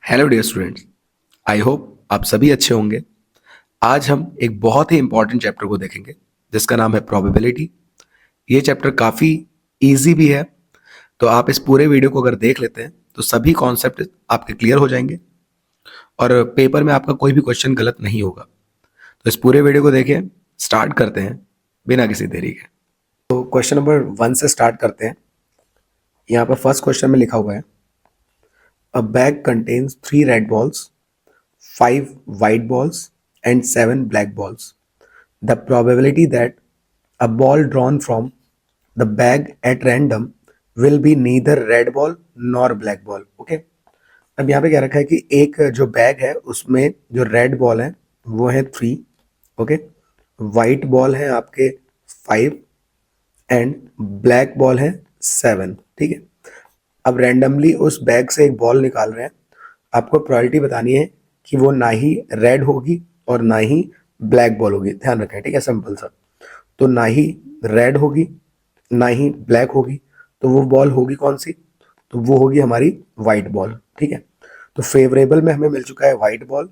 Hello dear students. I hope आप सभी अच्छे होंगे। आज हम एक बहुत ही इंपॉर्टेंट चैप्टर को देखेंगे जिसका नाम है प्रोबेबिलिटी। ये चैप्टर काफ़ी इजी भी है, तो आप इस पूरे वीडियो को अगर देख लेते हैं तो सभी कॉन्सेप्ट आपके क्लियर हो जाएंगे और पेपर में आपका कोई भी क्वेश्चन गलत नहीं होगा। तो इस पूरे वीडियो को देखें। स्टार्ट करते हैं बिना किसी देरी के। तो क्वेश्चन नंबर 1 से स्टार्ट करते हैं। यहाँ पर फर्स्ट क्वेश्चन में लिखा हुआ है, अ bag contains 3 red balls, 5 white balls and 7 black balls. The probability that a ball drawn from the bag at random will be neither red ball nor black ball. Okay? अब यहाँ पे क्या रखा है कि एक जो बैग है उसमें जो रेड बॉल है वो है 3, ओके, वाइट बॉल है आपके 5 एंड ब्लैक बॉल है 7। ठीक है, अब रैंडमली उस बैग से एक बॉल निकाल रहे हैं। आपको प्रायोरिटी बतानी है कि वो ना ही रेड होगी और ना ही ब्लैक बॉल होगी। ध्यान रखें, ठीक है, सिंपल सा। तो ना ही रेड होगी ना ही ब्लैक होगी, तो वो बॉल होगी कौन सी? तो वो होगी हमारी वाइट बॉल। ठीक है, तो फेवरेबल में हमें मिल चुका है वाइट बॉल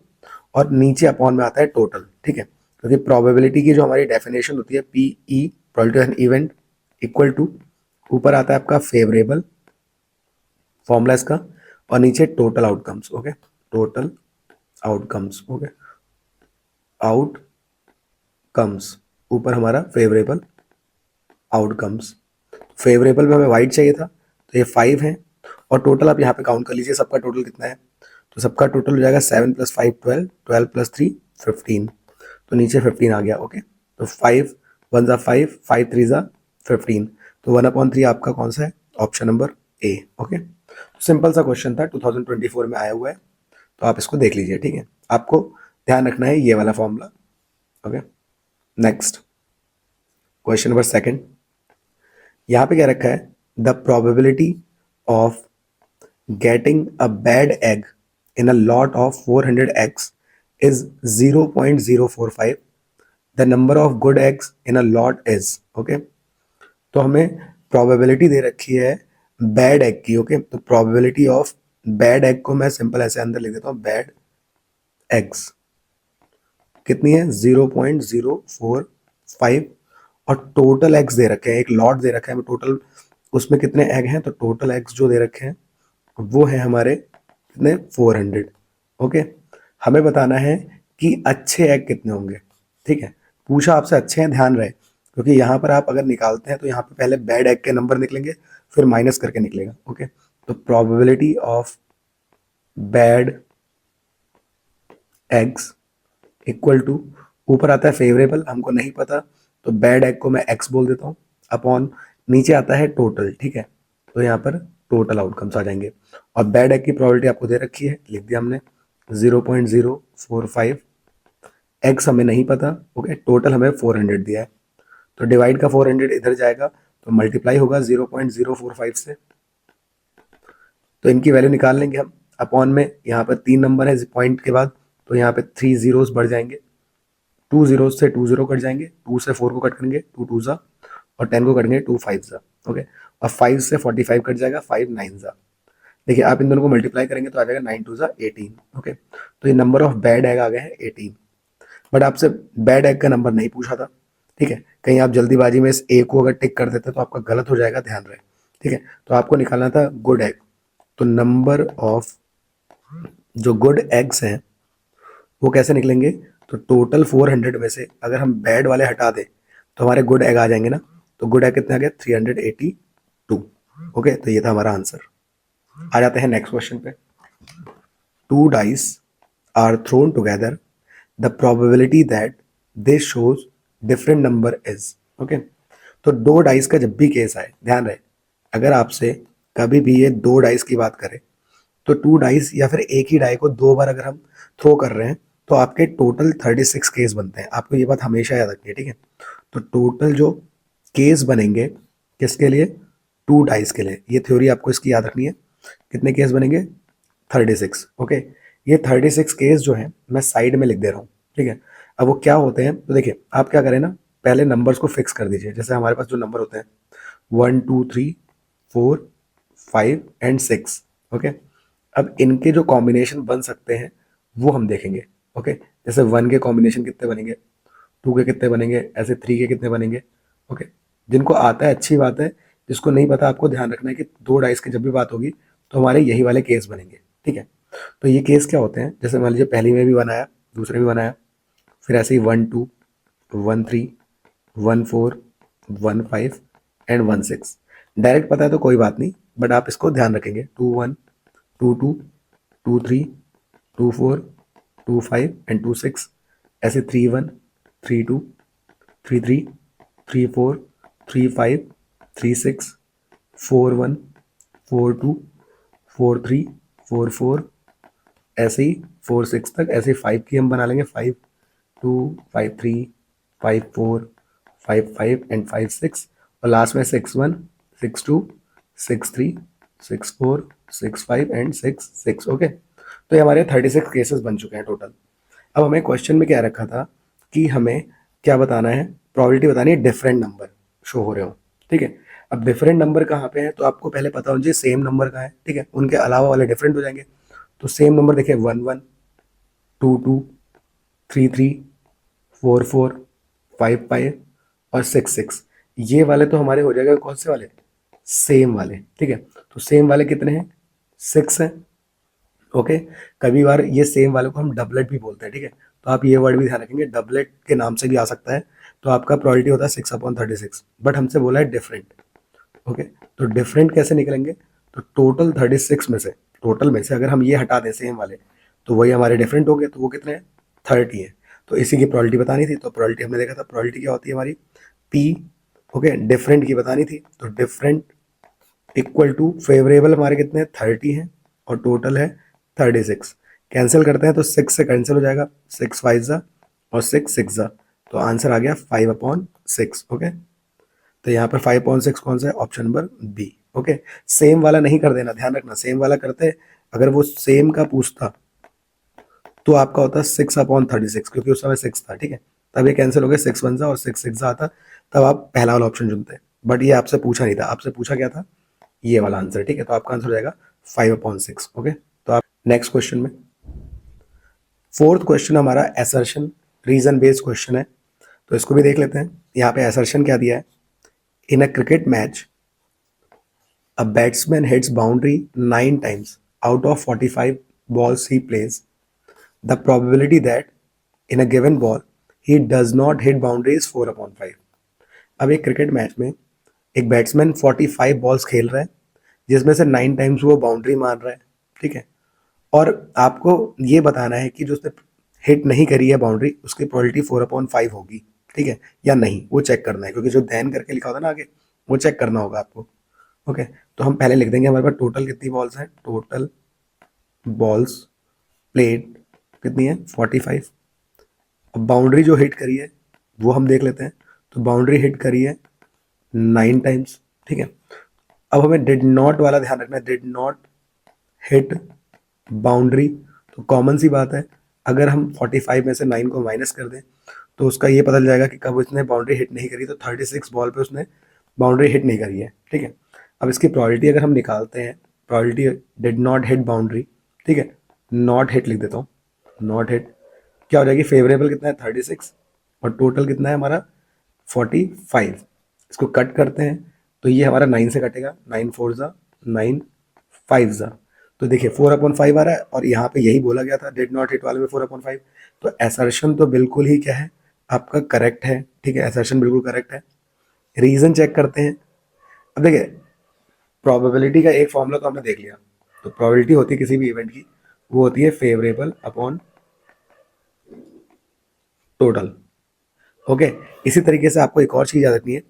और नीचे अपॉन में आता है टोटल। ठीक है, क्योंकि प्रोबेबिलिटी की जो हमारी डेफिनेशन होती है P E, probability of an event equal to, ऊपर आता है आपका फेवरेबल फॉर्मूला इसका और नीचे total outcomes. Okay, total outcomes. Okay, outcomes, ऊपर हमारा फेवरेबल आउटकम्स। फेवरेबल में हमें वाइट चाहिए था, तो ये 5 है और टोटल आप यहाँ पे काउंट कर लीजिए सबका टोटल कितना है। तो सबका टोटल हो जाएगा 7 + 5 12, 12 + 3 15। तो नीचे 15 आ गया। ओके, तो 5 1 ज़ा 5, 5 3 ज़ा 15। तो 1/3 आपका कौन सा है? Option number A. Okay, simple सा क्वेश्चन था, 2024 में आया हुआ है, तो आप इसको देख लीजिए। ठीक है, आपको ध्यान रखना है ये वाला formula. Okay, next question number second. यहाँ पे क्या रखा है? The probability of getting a bad egg in a lot of 400 eggs is 0.045. The number of good eggs in a lot is. Okay, तो हमें प्रोबेबिलिटी दे रखी है बैड एग की। ओके, तो प्रोबेबिलिटी ऑफ बैड एग को मैं simple ऐसे अंदर लिख देता हूँ, बैड एग्स कितनी है? 0.045 और टोटल एग्स दे रखे हैं, एक लॉट दे रखा है हमें टोटल, उसमें कितने एग हैं? तो टोटल एग्स जो दे रखे हैं वो है हमारे कितने? 400। ओके, हमें बताना है कि अच्छे एग कितने होंगे। ठीक है, पूछा आपसे अच्छे हैं, ध्यान रहे, क्योंकि यहाँ पर आप अगर निकालते हैं तो यहाँ पे पहले बैड एग के नंबर निकलेंगे फिर माइनस करके निकलेगा। ओके, तो probability of bad eggs equal to, ऊपर आता है फेवरेबल, हमको नहीं पता तो बैड एग को मैं एक्स बोल देता हूँ, अपॉन नीचे आता है टोटल। ठीक है, तो यहाँ पर टोटल आउटकम्स आ जाएंगे और बैड एग की प्रोबेबिलिटी आपको दे रखी है, लिख दिया हमने 0.045। एक्स हमें नहीं पता। ओके, टोटल हमें 400 दिया है, तो डिवाइड का 400 इधर जाएगा तो मल्टीप्लाई होगा 0.045 से, तो इनकी वैल्यू निकाल लेंगे हम। अपॉन में यहाँ पर 3 नंबर है पॉइंट के बाद, तो यहाँ पे 3 जीरोस बढ़ जाएंगे, 2 जीरो से 2 जीरो कट जाएंगे, 2 से 4 को कट करेंगे 2 2 ज़ा, और 10 को कटेंगे 2 5 ज़ा। ओके, और 5 से 45 कट जाएगा, 5 9 ज़ा। देखिए आप इन दोनों को मल्टीप्लाई करेंगे तो आ जाएगा 9 2 ज़ा 18। ओके, तो ये नंबर ऑफ बैड एग आ गए हैं 18। बट आपसे बैड एग का नंबर नहीं पूछा था। ठीक है, कहीं आप जल्दीबाजी में इस ए को अगर टिक कर देते तो आपका गलत हो जाएगा, ध्यान रहे। ठीक है, तो आपको निकालना था गुड एग। तो नंबर ऑफ जो गुड एग्स हैं वो कैसे निकलेंगे? तो टोटल 400 में से अगर हम बैड वाले हटा दें तो हमारे गुड एग आ जाएंगे ना। तो गुड एग कितने आ गए? 382। ओके, तो ये था हमारा आंसर। आ जाते हैं नेक्स्ट क्वेश्चन पे। 2 dice are thrown together, the probability that they shows different number is। Okay, तो 2 डाइस का जब भी केस आए, ध्यान रहे, अगर आपसे कभी भी ये 2 डाइस की बात करें तो 2 डाइस या फिर एक ही डाई को 2 बार अगर हम थ्रो कर रहे हैं तो आपके टोटल 36 केस बनते हैं। आपको ये बात हमेशा याद रखनी है। ठीक है, तो टोटल जो केस बनेंगे किसके लिए? 2 डाइस के लिए। ये थ्योरी आपको इसकी याद रखनी है। कितने केस बनेंगे? 36। ओके, ये 36 केस जो है मैं साइड में लिख दे रहा हूँ। ठीक है, अब वो क्या होते हैं तो देखिए आप क्या करें ना, पहले नंबर्स को फिक्स कर दीजिए। जैसे हमारे पास जो नंबर होते हैं 1 2 3 4 5 एंड 6। ओके, अब इनके जो कॉम्बिनेशन बन सकते हैं वो हम देखेंगे। ओके, जैसे 1 के कॉम्बिनेशन कितने बनेंगे, 2 के कितने बनेंगे, ऐसे 3 के कितने बनेंगे। ओके, जिनको आता है अच्छी बात है, जिसको नहीं पता आपको ध्यान रखना है कि 2 डाइस की जब भी बात होगी तो हमारे यही वाले केस बनेंगे। ठीक है, तो ये केस क्या होते हैं, जैसे मान लीजिए पहली में भी बनाया, दूसरे में बनाया, फिर ऐसे ही 1 2 1 3 1 4 1 5 एंड 1 6। डायरेक्ट पता है तो कोई बात नहीं, बट आप इसको ध्यान रखेंगे, 2 1 2 2 2 3 2 4 2 5 एंड 2 6, ऐसे 3 1 3 2 3 3 3 4 3 5 3 6 4 1 4 2 4 3 4 4, ऐसे ही 4 6 तक, ऐसे 5 की हम बना लेंगे, 5 2 5 3 5 4 5 5 एंड 5 6, और लास्ट में 6 1 6 2 6 3 6 4 6 5 एंड 6 6। ओके, तो ये हमारे 36 केसेस बन चुके हैं टोटल। अब हमें क्वेश्चन में क्या रखा था कि हमें क्या बताना है, प्रोबेबिलिटी बतानी है डिफरेंट नंबर शो हो रहे हो। ठीक है, अब डिफरेंट नंबर कहाँ पे है, तो आपको पहले पता होना चाहिए सेम नंबर कहाँ है। ठीक है, उनके अलावा वाले डिफरेंट हो जाएंगे। तो सेम नंबर देखिए, 1 1 2 2 3 3 4 4 5 5 और 6 6, ये वाले तो हमारे हो जाएगा कौन से वाले, सेम वाले। ठीक है, तो सेम वाले कितने हैं, 6 हैं। ओके, कभी बार ये सेम वाले को हम डबलेट भी बोलते हैं। ठीक है, तो आप ये वर्ड भी ध्यान रखेंगे, डबलेट के नाम से भी आ सकता है। तो आपका प्रोबेबिलिटी होता है 6/36, बट हमसे बोला है डिफरेंट। ओके, तो डिफरेंट कैसे निकलेंगे, तो टोटल 36 में से, टोटल में से अगर हम ये हटा दें सेम वाले, तो वही हमारे डिफरेंट हो गए, तो वो कितने हैं, 30 है। तो इसी की प्रोबेबिलिटी बतानी थी, तो प्रोबेबिलिटी हमने देखा था, प्रोबेबिलिटी क्या होती है हमारी, पी। ओके, डिफरेंट की बतानी थी, तो डिफरेंट इक्वल टू फेवरेबल हमारे कितने हैं, 30 हैं, और टोटल है 36। कैंसिल करते हैं तो 6 से कैंसिल हो जाएगा, 6 5 जा और 6 6 जा, तो आंसर आ गया 5/6। ओके, तो यहाँ पर 5/6 कौन सा है, option number B. Okay, same वाला नहीं कर देना, ध्यान रखना, सेम वाला करते अगर वो सेम का पूछता तो आपका होता 6/36, क्योंकि उस समय 6 था। ठीक है, तब ये कैंसिल हो गया, 6 1 जा और 6 6 जा आता, तब आप पहला वाला ऑप्शन चुनते। बट ये आपसे पूछा नहीं था, आपसे पूछा क्या था, ये वाला आंसर। ठीक है, तो आपका आंसर हो जाएगा 5/6। ओके, तो आप नेक्स्ट क्वेश्चन में, फोर्थ क्वेश्चन हमारा असर्शन रीजन बेस्ड क्वेश्चन है, तो इसको भी देख लेते हैं। यहाँ पे असर्शन क्या दिया है, in a cricket match a batsman hits boundary 9 times out of 45 balls he plays, the probability that in a given ball he does not hit boundary is 4/5। अब एक क्रिकेट मैच में एक बैट्समैन 45 बॉल्स खेल रहा है, जिसमें से 9 times वो बाउंड्री मार रहा है। ठीक है, और आपको ये बताना है कि जो उसने हिट नहीं करी है बाउंड्री, उसकी प्रोबेबिलिटी 4/5 होगी। ठीक है, या नहीं, वो चेक करना है, क्योंकि जो दैन करके लिखा होता है ना आगे, वो चेक करना होगा आपको। ओके, तो हम पहले लिख देंगे हमारे पास टोटल कितनी बॉल्स हैं, टोटल बॉल्स प्लेड कितनी है, 45। अब बाउंड्री जो हिट करी है वो हम देख लेते हैं, तो बाउंड्री हिट करी है 9 टाइम्स। ठीक है, अब हमें डिड नॉट वाला ध्यान रखना है, डिड नॉट हिट बाउंड्री, तो कॉमन सी बात है, अगर हम 45 में से 9 को माइनस कर दें तो उसका ये पता चल जाएगा कि कब उसने बाउंड्री हिट नहीं करी, तो 36 बॉल पे उसने बाउंड्री हिट नहीं करी है। ठीक है, अब इसकी प्रोबेबिलिटी अगर हम निकालते हैं, probability did not hit boundary, ठीक है, नॉट हिट लिख देता हूँ, नॉट हिट क्या हो जाएगी, फेवरेबल कितना है 36 और टोटल कितना है हमारा 45। इसको कट करते हैं तो ये हमारा 9 से कटेगा, 9 4 जा 9 5 जा, तो देखिए 4/5 आ रहा है, और यहाँ पे यही बोला गया था डिड नॉट हिट वाले में 4/5। तो असर्शन तो बिल्कुल ही क्या है आपका करेक्ट है। ठीक है, असर्शन बिल्कुल करेक्ट है। रीजन चेक करते हैं। अब देखिए, प्रोबेबिलिटी का एक फॉर्मूला तो हमने देख लिया, तो प्रोबेबिलिटी होती है किसी भी इवेंट की, वो होती है फेवरेबल अपॉन टोटल। ओके, इसी तरीके से आपको एक और चीज़ याद रखनी है,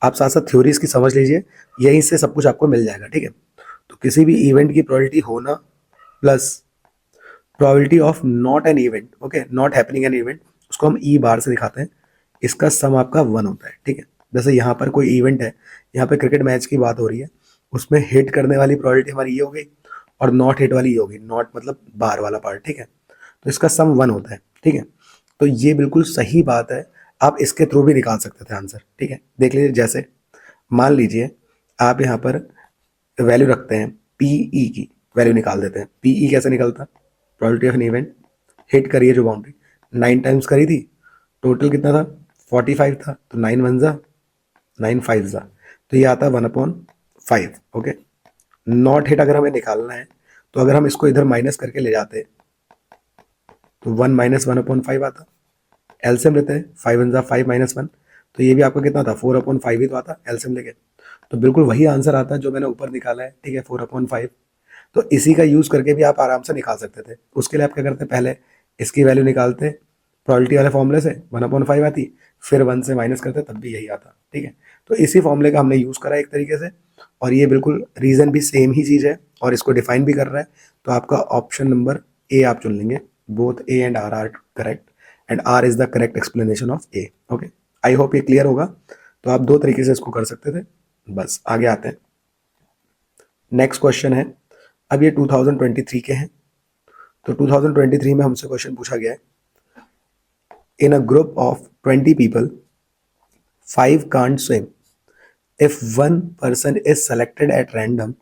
आप साथ साथ थ्योरीज की समझ लीजिए, यहीं से सब कुछ आपको मिल जाएगा। ठीक है, तो किसी भी इवेंट की प्रोबेबिलिटी होना plus probability of not an event, okay, not happening an event, उसको हम ई बार से दिखाते हैं, इसका सम आपका 1 होता है। ठीक है, जैसे यहाँ पर कोई इवेंट है, यहाँ पे क्रिकेट मैच की बात हो रही है, उसमें हिट करने वाली प्रोबेबिलिटी हमारी ये हो गई, और नॉट हिट वाली ये होगी, नॉट मतलब बार वाला पार्ट। ठीक है, तो इसका सम 1 होता है। ठीक है, तो ये बिल्कुल सही बात है, आप इसके थ्रू भी निकाल सकते थे आंसर। ठीक है, देख लीजिए, जैसे मान लीजिए आप यहाँ पर वैल्यू रखते हैं पी ई की, वैल्यू निकाल देते हैं। पीई कैसे निकलता, probability of an event hit करिए जो बाउंड्री 9 टाइम्स करी थी, टोटल कितना था 45 था, तो 9 वन ज़ा 9 फाइव ज़ा, तो ये आता है 1/5। ओके, नॉट हिट अगर हमें निकालना है तो अगर हम इसको इधर माइनस करके ले जाते तो 1 माइनस 1/5 आता। एलसीएम लेते हैं, 5 वन ज़ा 5 माइनस 1, तो ये भी आपका कितना था 4/5 ही तो आता एलसीएम लेके, तो बिल्कुल वही आंसर आता है जो मैंने ऊपर निकाला है। ठीक है, 4/5। तो इसी का यूज़ करके भी आप आराम से निकाल सकते थे। उसके लिए आप क्या करते, पहले इसकी वैल्यू निकालते प्रोबेबिलिटी वाले फॉर्मूले से, 1/5 आती, फिर 1 से माइनस करते तब भी यही आता। ठीक है, तो इसी फॉर्मूले का हमने यूज़ करा एक तरीके से, और ये बिल्कुल रीज़न भी सेम ही चीज़ है और इसको डिफाइन भी कर रहा है। तो आपका ऑप्शन नंबर ए आप चुन लेंगे। Both A and R correct, and R is the correct explanation of A. Okay, I hope ये क्लियर होगा। तो आप दो तरीके से इसको कर सकते थे। बस आगे आते हैं, नेक्स्ट क्वेश्चन है। अब ये 2023 के हैं, तो 2023 में हमसे क्वेश्चन पूछा गया है, in a group of 20 people 5 can't swim, if one person is selected at random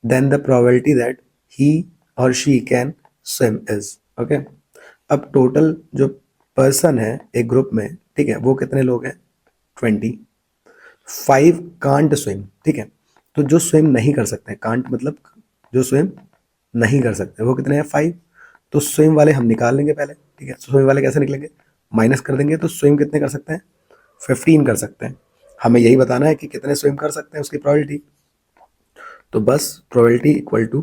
then the probability that he or she can swim is। okay, अब टोटल जो पर्सन है एक ग्रुप में, ठीक है, वो कितने लोग हैं 20, 5 कांट स्विम। ठीक है, तो जो स्विम नहीं कर सकते, कांट मतलब जो स्विम नहीं कर सकते, वो कितने हैं 5। तो स्विम वाले हम निकाल लेंगे पहले। ठीक है, स्विम वाले कैसे निकलेंगे, माइनस कर देंगे, तो स्विम कितने कर सकते हैं 15 कर सकते हैं। हमें यही बताना है कि कितने स्विम कर सकते हैं उसकी प्रोबेबिलिटी। तो बस प्रोबेबिलिटी इक्वल टू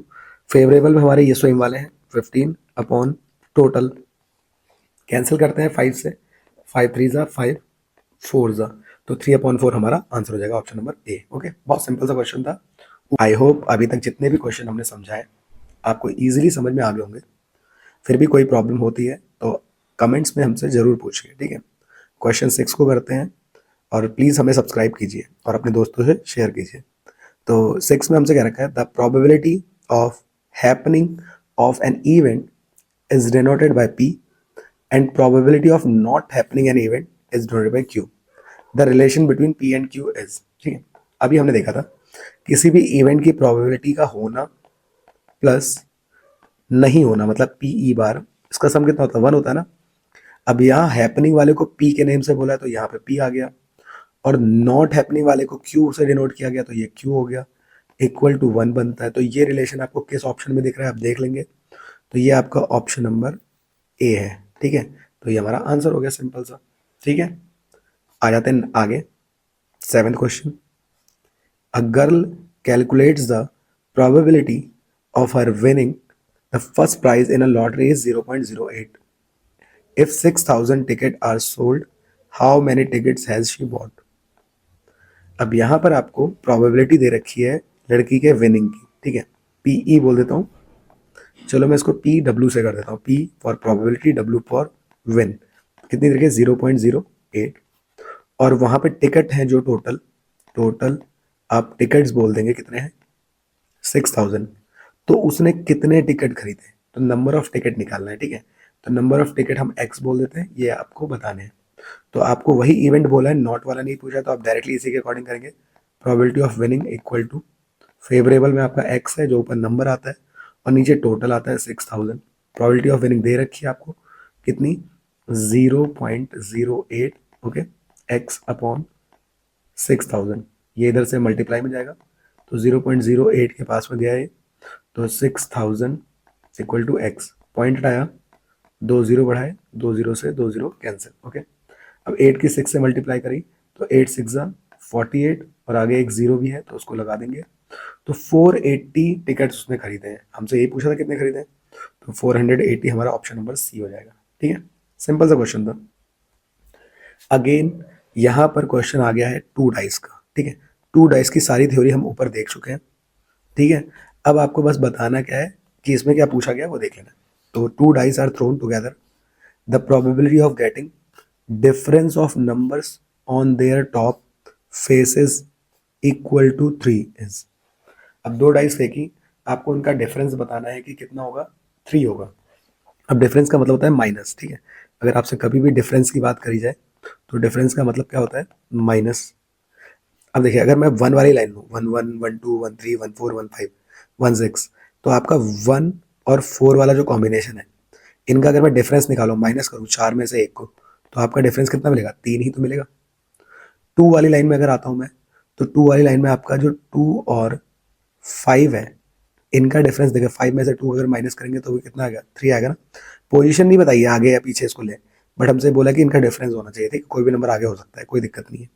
फेवरेबल में हमारे ये स्विम वाले हैं 15 अपॉन टोटल, कैंसिल करते हैं 5 से, 5 3 ज़ा 5 4 ज़ा, तो 3/4 हमारा आंसर हो जाएगा ऑप्शन नंबर ए। ओके, बहुत सिंपल सा क्वेश्चन था। आई होप अभी तक जितने भी क्वेश्चन हमने समझाए आपको ईजिली समझ में आ गए होंगे। फिर भी कोई प्रॉब्लम होती है तो कमेंट्स में हमसे ज़रूर पूछिए। ठीक है, क्वेश्चन 6 को करते हैं, और प्लीज़ हमें सब्सक्राइब कीजिए और अपने दोस्तों से शेयर कीजिए। तो 6 में हमसे क्या रखा है, the probability of happening of an event is denoted by P and probability of not happening an event is denoted by Q. The relation between P and Q is. ठीक है, अभी हमने देखा था किसी भी इवेंट की प्रोबेबिलिटी का होना प्लस नहीं होना, मतलब पी ई बार, इसका सम कितना होता है 1 होता है ना। अब यहाँ हैपनिंग वाले को पी के नेम से बोला है तो यहाँ पे पी आ गया, और नॉट हैपनिंग वाले को क्यू से डिनोट किया गया तो ये क्यू हो गया, इक्वल टू 1 बनता है। तो ये रिलेशन आपको किस ऑप्शन में दिख रहा है आप देख लेंगे, तो ये आपका ऑप्शन नंबर ए है। ठीक है, तो ये हमारा आंसर हो गया, सिंपल सा। ठीक है, आ जाते हैं आगे, 7th question. A girl calculates the probability of her winning the first prize in a lottery is 0.08। If 6,000 tickets are sold, how many tickets has she bought? अब यहाँ पर आपको प्रोबेबिलिटी दे रखी है लड़की के विनिंग की। ठीक है, पीई बोल देता हूँ, चलो मैं इसको पी डब्ल्यू से कर देता हूँ, P for probability, W for win. कितनी तरीके 0.08, और वहाँ पे टिकट हैं जो टोटल टोटल आप टिकट्स बोल देंगे कितने हैं 6,000। तो उसने कितने टिकट खरीदे, तो नंबर ऑफ टिकट निकालना है। ठीक है, तो नंबर ऑफ टिकट हम एक्स बोल देते हैं, ये आपको बताने हैं। तो आपको वही इवेंट बोला है, नॉट वाला नहीं पूछा, तो आप डायरेक्टली इसी के अकॉर्डिंग करेंगे। Probability of winning equal to favourable में आपका एक्स है जो ऊपर नंबर आता है और नीचे टोटल आता है 6,000। प्रोबेबिलिटी ऑफ विनिंग दे रखी है आपको कितनी 0.08। ओके, एक्स अपॉन 6,000, ये इधर से मल्टीप्लाई में जाएगा, तो 0.08 के पास में दिया है, तो 6,000 इक्वल टू एक्स, पॉइंट हटाया, 2 0 बढ़ाए, 2 0 से 2 0 कैंसिल। ओके, अब 8 की 6 से मल्टीप्लाई करी तो 8 6 48, और आगे एक 0 भी है तो उसको लगा देंगे। तो 480 टिकट्स उसने खरीदे हैं। हमसे यही पूछा था कितने खरीदे हैं, तो 480 हमारा ऑप्शन नंबर सी हो जाएगा। ठीक है, सिंपल सा क्वेश्चन था। अगेन यहाँ पर क्वेश्चन आ गया है 2 डाइस का। ठीक है, 2 डाइस की सारी थ्योरी हम ऊपर देख चुके हैं। ठीक है, अब आपको बस बताना क्या है कि इसमें क्या पूछा गया वो देख लेना। तो 2 dice are thrown together, the probability of getting difference of numbers on their top faces equal to 3 is. अब 2 डाइस फेंकी, आपको उनका डिफरेंस बताना है कि कितना होगा, 3 होगा। अब डिफरेंस का मतलब होता है माइनस। ठीक है, अगर आपसे कभी भी डिफरेंस की बात करी जाए तो डिफरेंस का मतलब क्या होता है, माइनस। अब देखिए, अगर मैं 1 वाली लाइन लूँ, 1 1 1 2 1 3 1 4 1 5 1 6, तो आपका 1 और 4 वाला जो कॉम्बिनेशन है, इनका अगर मैं डिफरेंस निकालूं, माइनस करूं 4 में से 1 को, तो आपका डिफरेंस कितना मिलेगा? 3 ही तो मिलेगा। 2 वाली लाइन में अगर आता हूं मैं, तो 2 वाली लाइन में आपका जो 2 और 5 है, इनका डिफरेंस देखिए, 5 में से 2 अगर माइनस करेंगे तो वो कितना आ गया? 3 आएगा ना। पोजीशन नहीं बताइए आगे या पीछे इसको ले, बट हमसे बोला कि इनका डिफरेंस होना चाहिए, ठीक, कोई भी नंबर आगे हो सकता है, कोई दिक्कत नहीं है।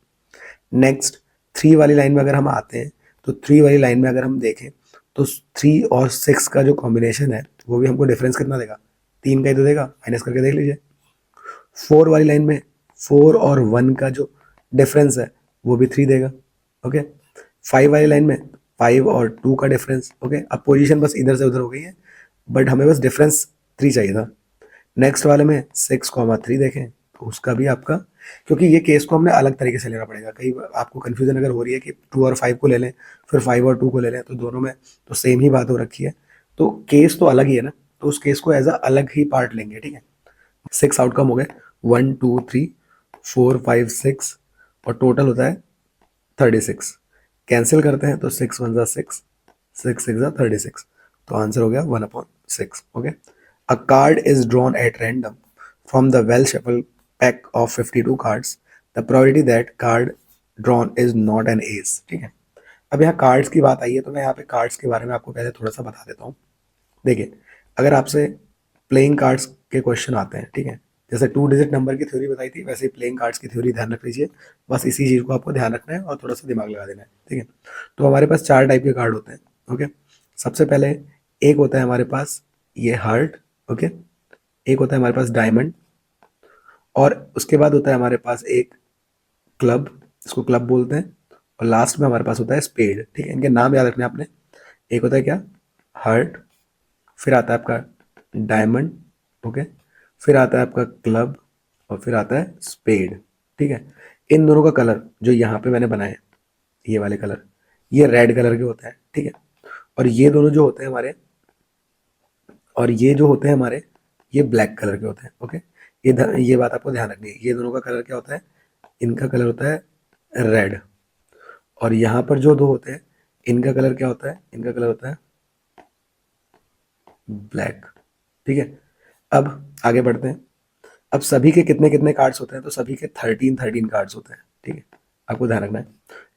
नेक्स्ट 3 वाली लाइन में अगर हम आते हैं, तो 3 वाली लाइन में अगर हम देखें, तो 3 और 6 का जो कॉम्बिनेशन है, वो भी हमको डिफरेंस कितना देगा? 3 का ही तो देगा, माइनस करके देख लीजिए। 4 वाली लाइन में 4 और 1 का जो डिफरेंस है, वो भी 3 देगा। ओके। 5 वाली लाइन में 5 और 2 का डिफरेंस। ओके, अब पोजीशन बस इधर से उधर हो गई है, बट हमें बस डिफरेंस 3 चाहिए था। नेक्स्ट वाले में 6,3 देखें, तो उसका भी आपका, क्योंकि ये केस को हमने अलग तरीके से लेना पड़ेगा, कई बार आपको कंफ्यूजन अगर हो रही है कि 2 और 5 को ले लें, फिर 5 और 2 को ले लें, तो दोनों में तो सेम ही बात हो रखी है, तो केस तो अलग ही है ना, तो उस केस को एज अ अलग ही पार्ट लेंगे, ठीक है। 6 आउटकम हो गए, 1 2 3 4 5 6, और टोटल होता है 36। कैंसिल करते हैं तो 6 1 जा 6, 6 6 जा 36, तो आंसर हो गया 1/6। Okay. A card is drawn at random from the well shuffle pack of 52 cards, the probability that card drawn is not an S, ठीक है। अब यहाँ कार्ड्स की बात आई है, तो मैं यहाँ पे कार्ड्स के बारे में आपको पहले थोड़ा सा बता देता हूँ। देखिए, अगर आपसे प्लेइंग कार्ड्स के क्वेश्चन आते हैं, ठीक है, जैसे 2 डिजिट नंबर की थ्योरी बताई थी, वैसे ही प्लेइंग कार्ड्स की थ्योरी ध्यान रख लीजिए। बस इसी चीज़ को आपको ध्यान रखना है और थोड़ा सा दिमाग लगा देना है, ठीक है। तो हमारे पास 4 टाइप के कार्ड होते हैं। ओके। सबसे पहले एक होता है हमारे पास ये हार्ट। ओके। एक होता है हमारे पास डायमंड, और उसके बाद होता है हमारे पास एक क्लब, इसको क्लब बोलते हैं, और लास्ट में हमारे पास होता है स्पेड, ठीक है। इनके नाम याद रखने हैं आपने। एक होता है क्या? हार्ट, फिर आता है आपका डायमंड। ओके। फिर आता है आपका क्लब, और फिर आता है स्पेड, ठीक है। इन दोनों का कलर जो यहाँ पे मैंने बनाए, ये वाले कलर, ये रेड कलर के होते हैं, ठीक है। और ये दोनों जो होते हैं हमारे, और ये जो होते हैं हमारे, ये ब्लैक कलर के होते हैं। ओके। ये बात आपको ध्यान रखनी है, ये दोनों का कलर क्या होता है? इनका कलर होता है रेड, और यहाँ पर जो दो होते हैं, इनका कलर क्या होता है? इनका कलर होता है ब्लैक, ठीक है। अब आगे बढ़ते हैं। अब सभी के कितने कितने कार्ड्स होते हैं? तो सभी के 13 कार्ड्स होते हैं, ठीक है। आपको ध्यान रखना है,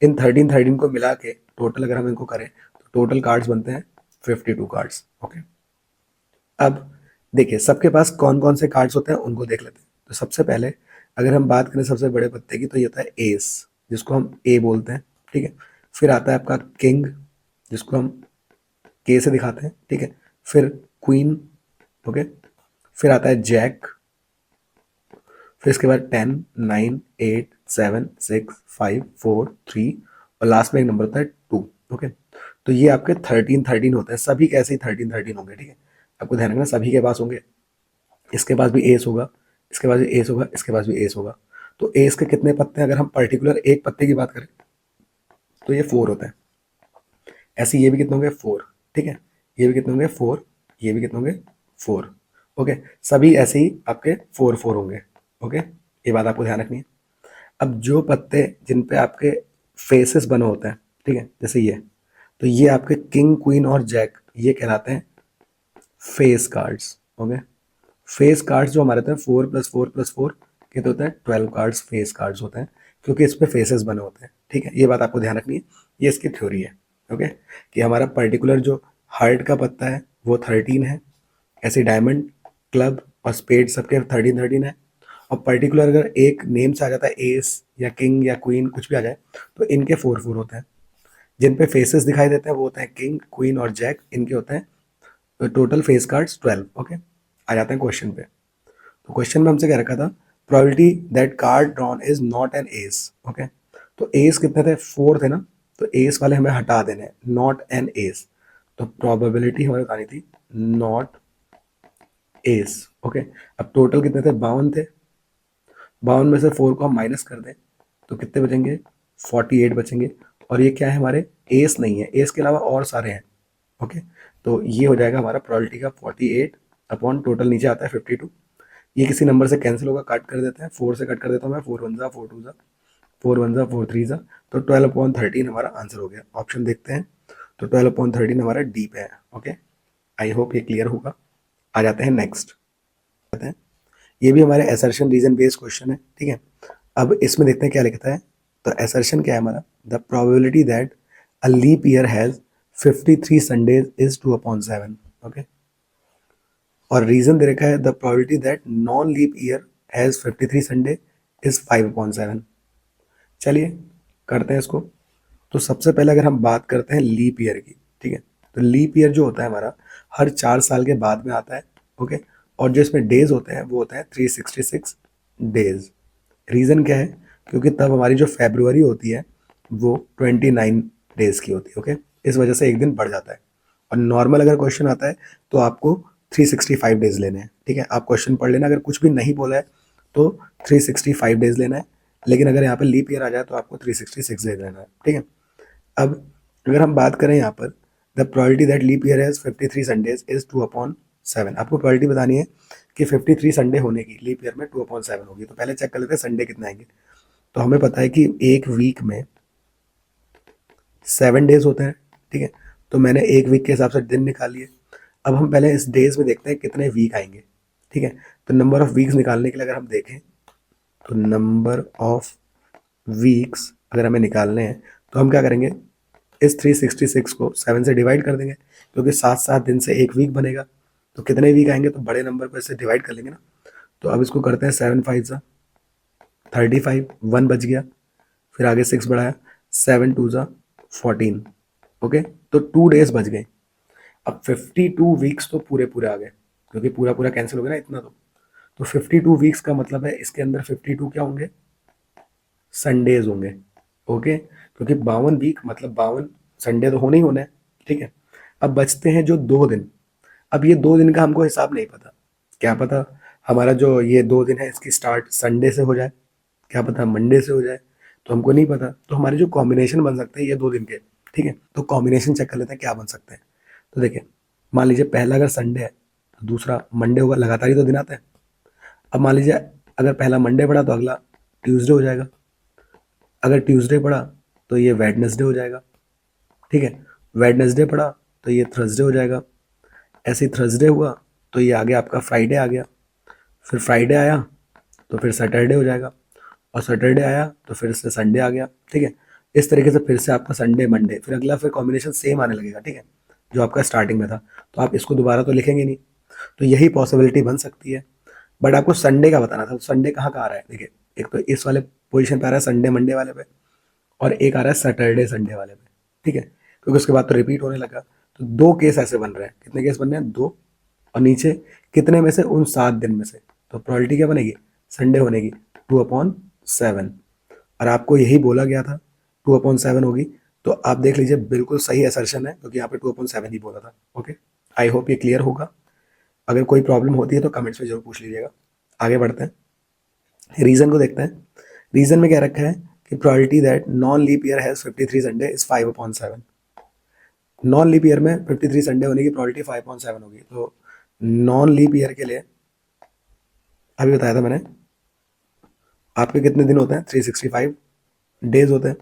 इन 13 को मिला के टोटल अगर हम इनको करें, तो टोटल कार्ड्स बनते हैं 52 कार्ड्स। ओके। अब देखिए, सबके पास कौन कौन से कार्ड्स होते हैं उनको देख लेते हैं। तो सबसे पहले अगर हम बात करें सबसे बड़े पत्ते की, तो ये होता है एस, जिसको हम ए बोलते हैं, ठीक है। फिर आता है आपका किंग, जिसको हम के से दिखाते हैं, ठीक है। फिर क्वीन। ओके। फिर आता है जैक। फिर इसके बाद 10 9 8 7 6 5 4 3, और लास्ट में एक नंबर होता है 2। ओके। तो ये आपके 13 होते हैं, सभी के ऐसे ही 13 होंगे, ठीक है। आपको ध्यान रखना, सभी के पास होंगे। इसके पास भी एस होगा, इसके पास भी एस होगा, इसके पास भी एस होगा। तो एस के कितने पत्ते हैं? अगर हम पर्टिकुलर एक पत्ते की बात करें, तो ये 4 होते हैं। ऐसे ये भी कितने होंगे? 4, ठीक है। ये भी कितने होंगे? 4। ये भी कितने होंगे? 4। ओके। सभी ऐसे ही आपके 4 होंगे। ओके। ये बात आपको ध्यान रखनी है। अब जो पत्ते जिन पे आपके फेसेस बने होते हैं, ठीक है, जैसे ये, तो ये आपके किंग क्वीन और जैक, ये कहलाते हैं face cards. Okay. Face cards जो हमारे होते हैं 4 + 4 + 4 कितने होते हैं? 12 कार्ड्स फेस कार्ड्स होते हैं, क्योंकि इस पे फेसेस बने होते हैं, ठीक है। ये बात आपको ध्यान रखनी है, ये इसकी थ्योरी है। ओके। कि हमारा पर्टिकुलर जो हार्ट का पत्ता है वो 13 है, ऐसे डायमंड, क्लब और स्पेड सबके 13 है। और पर्टिकुलर अगर एक नेम से आ जाता है एस या किंग या क्वीन, कुछ भी आ जाए, तो इनके 4 होते हैं। जिन पे फेसेस दिखाई देते हैं वो होते हैं किंग क्वीन और जैक, इनके होते हैं टोटल फेस कार्ड्स 12। ओके। आ जाते हैं क्वेश्चन पे। तो क्वेश्चन में हमसे क्या रखा था? Probability that card drawn is not an S. Okay. तो एस कितने थे? 4 थे ना, तो एस वाले हमें हटा देने हैं, नॉट एन एस। तो प्रोबेबिलिटी हमें बतानी थी नॉट एस। ओके। अब टोटल कितने थे? 52 थे। 52 में से 4 को हम माइनस कर दें, तो कितने बचेंगे? 48 बचेंगे। और ये क्या है? हमारे एस नहीं है, एस के अलावा और सारे हैं। ओके। तो ये हो जाएगा हमारा प्रोबेबिलिटी का 48 अपॉन टोटल नीचे आता है 52। ये किसी नंबर से कैंसिल होगा, कट कर देते हैं, 4 से कट कर देता हूँ मैं, 4 1 जा 4 2 जा 4 1 जा 4 3 जा, तो 12/13 हमारा आंसर हो गया। ऑप्शन देखते हैं, तो 12/13 हमारा डी पे है। ओके। आई होप ये क्लियर होगा। आ जाते हैं नेक्स्ट। आते हैं, ये भी हमारे असर्शन रीजन बेस्ड क्वेश्चन है, ठीक है। अब इसमें देखते हैं क्या लिखता है। तो असर्शन क्या है हमारा, the probability that a leap year has 53 Sundays is 2/7। Okay, और रीजन दे रखा है the probability that non leap year has 53 Sunday is 5/7। चलिए करते हैं इसको। तो सबसे पहले अगर हम बात करते हैं लीप ईयर की, ठीक है, तो लीप ईयर जो होता है हमारा हर 4 साल के बाद में आता है। ओके, और जो इसमें डेज होते हैं वो होते हैं 366 डेज। रीज़न क्या है, क्योंकि तब हमारी जो फेब्रुवरी होती है वो 29 डेज की होती है। ओके, इस वजह से एक दिन बढ़ जाता है। और नॉर्मल अगर क्वेश्चन आता है तो आपको 365 डेज लेने हैं, ठीक है। आप क्वेश्चन पढ़ लेना, अगर कुछ भी नहीं बोला है तो 365 डेज लेना है, लेकिन अगर यहाँ पे लीप ईयर आ जाए तो आपको 366 डेज लेना है, ठीक है। अब अगर हम बात करें यहाँ पर, the probability that leap year has 53 Sundays is 2/7। आपको प्रोबेबिलिटी बतानी है कि 53 संडे होने की लीप ईयर में 2/7 होगी। तो पहले चेक कर लेते हैं संडे कितने आएंगे। तो हमें पता है कि एक वीक में 7 डेज होते हैं, ठीक है। तो मैंने एक वीक के हिसाब से दिन निकाल लिए। अब हम पहले इस डेज में देखते हैं कितने वीक आएंगे, ठीक है। तो नंबर ऑफ वीक्स निकालने के लिए अगर हम देखें तो नंबर ऑफ वीक्स अगर हमें निकालने हैं तो हम क्या करेंगे, इस 366 को 7 से डिवाइड कर देंगे, क्योंकि 7 दिन से एक वीक बनेगा। तो कितने वीक आएंगे, तो बड़े नंबर को इससे डिवाइड कर लेंगे ना। तो अब इसको करते हैं 7 5 ज़ा 35, 1 बच गया, फिर आगे 6 बढ़ाया, 7 2 ज़ा 14। ओके, तो 2 डेज बच गए। अब 52 वीक्स तो पूरे पूरे आ गए, क्योंकि पूरा पूरा कैंसिल हो गया ना इतना। तो 52 वीक्स का मतलब है इसके अंदर 52 क्या होंगे, संडेज होंगे। ओके, क्योंकि 52 वीक मतलब 52 संडे तो होने ही होना है, ठीक है। अब बचते हैं जो 2 दिन। अब ये 2 दिन का हमको हिसाब नहीं पता, क्या पता हमारा जो ये 2 दिन है इसकी स्टार्ट संडे से हो जाए, क्या पता मंडे से हो जाए, तो हमको नहीं पता। तो हमारे जो कॉम्बिनेशन बन सकते हैं ये 2 दिन के, ठीक है। तो कॉम्बिनेशन चेक कर लेते हैं क्या बन सकते हैं। तो देखिए, मान लीजिए पहला अगर संडे है तो दूसरा मंडे होगा, लगातार ही तो दिन आते हैं। अब मान लीजिए अगर पहला मंडे पड़ा तो अगला ट्यूसडे हो जाएगा, अगर ट्यूसडे पड़ा तो ये वेडनेसडे हो जाएगा, ठीक है। वेडनेसडे पड़ा तो ये थर्सडे हो जाएगा, ऐसे ही थर्सडे हुआ तो ये आगे आपका फ्राइडे आ गया, फिर फ्राइडे आया तो फिर सैटरडे हो जाएगा, और सैटरडे आया तो फिर से संडे आ गया, ठीक है। इस तरीके से फिर से आपका संडे मंडे, फिर अगला फिर कॉम्बिनेशन सेम आने लगेगा, ठीक है, जो आपका स्टार्टिंग में था। तो आप इसको दोबारा तो लिखेंगे नहीं, तो यही पॉसिबिलिटी बन सकती है। बट आपको संडे का बताना था। संडे कहाँ कहाँ आ रहा है, देखिए एक तो इस वाले पोजीशन पे आ रहा है संडे मंडे वाले पे, और एक आ रहा है सैटरडे संडे वाले पे, ठीक है, क्योंकि उसके बाद तो रिपीट होने लगा। तो 2 केस ऐसे बन रहे हैं। कितने केस बन रहे हैं, 2। और नीचे कितने में से, उन 7 दिन में से। तो प्रोबेबिलिटी क्या बनेगी, संडे होने की 2/7। और आपको यही बोला गया था 2/7 होगी। तो आप देख लीजिए बिल्कुल सही असर्शन है, क्योंकि यहाँ पे 2/7 ही बोला था। ओके, आई होप ये क्लियर होगा। अगर कोई प्रॉब्लम होती है तो कमेंट्स में जरूर पूछ लीजिएगा। आगे बढ़ते हैं, रीजन को देखते हैं। रीजन में क्या रखा है कि probability that non leap year has 53 Sunday is 5/7। Non leap year में 53 संडे होने की प्रोबेबिलिटी 5/7 होगी। तो नॉन लीप ईयर के लिए अभी बताया था मैंने, आपके कितने दिन होते हैं, 365 डेज होते हैं।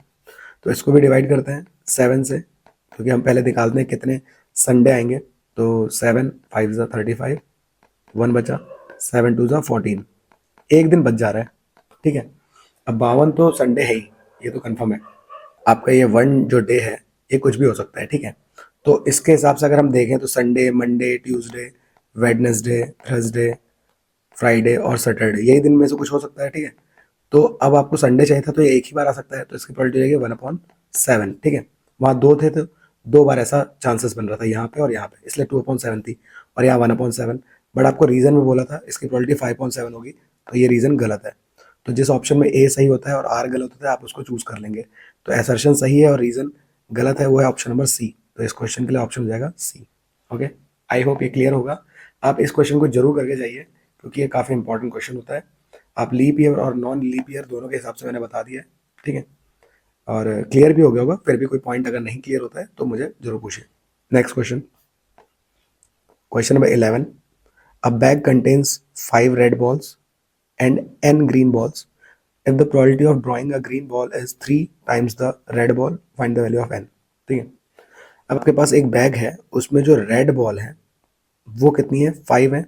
तो इसको भी डिवाइड करते हैं 7 से, क्योंकि हम पहले निकालते हैं कितने संडे आएंगे। तो 7 5 ज़ा 35, 1 बचा, 7 2 ज़ा 14, एक दिन बच जा रहा है, ठीक है। अब 52 तो संडे है ही, ये तो कंफर्म है। आपका ये 1 जो डे है ये कुछ भी हो सकता है, ठीक है। तो इसके हिसाब से अगर हम देखें तो Sunday Monday Tuesday Wednesday Thursday Friday और सैटरडे, यही दिन में से कुछ हो सकता है, ठीक है। तो अब आपको संडे चाहिए था तो ये एक ही बार आ सकता है, तो इसकी प्रोबेबिलिटी रहेगी 1/7, ठीक है। वहाँ 2 थे तो 2 बार ऐसा चांसेस बन रहा था, यहाँ पे और यहाँ पे, इसलिए 2/7 थी, और यहाँ 1/7। बट आपको रीजन में बोला था इसकी प्रोबेबिलिटी 5/7 होगी, तो ये रीजन गलत है। तो जिस ऑप्शन में ए सही होता है और आर गलत होता है आप उसको चूज कर लेंगे। तो एसर्शन सही है और रीजन गलत है, वो है ऑप्शन नंबर सी। तो इस क्वेश्चन के लिए ऑप्शन हो जाएगा सी। ओके, आई होप ये क्लियर होगा। आप इस क्वेश्चन को जरूर करके जाइए, क्योंकि ये काफ़ी इंपॉर्टेंट क्वेश्चन होता है। आप लीप ईयर और नॉन लीप ईयर दोनों के हिसाब से मैंने बता दिया है, ठीक है। और क्लियर भी हो गया होगा। फिर भी कोई पॉइंट अगर नहीं क्लियर होता है तो मुझे जरूर पूछिए। Next question, question number 11, a bag contains 5 red balls and n green balls. If the probability of drawing a green ball is 3 times the red ball, find the value of n. ठीक है, अब आपके पास एक bag है, उसमें जो red ball है वो कितनी है, 5 है,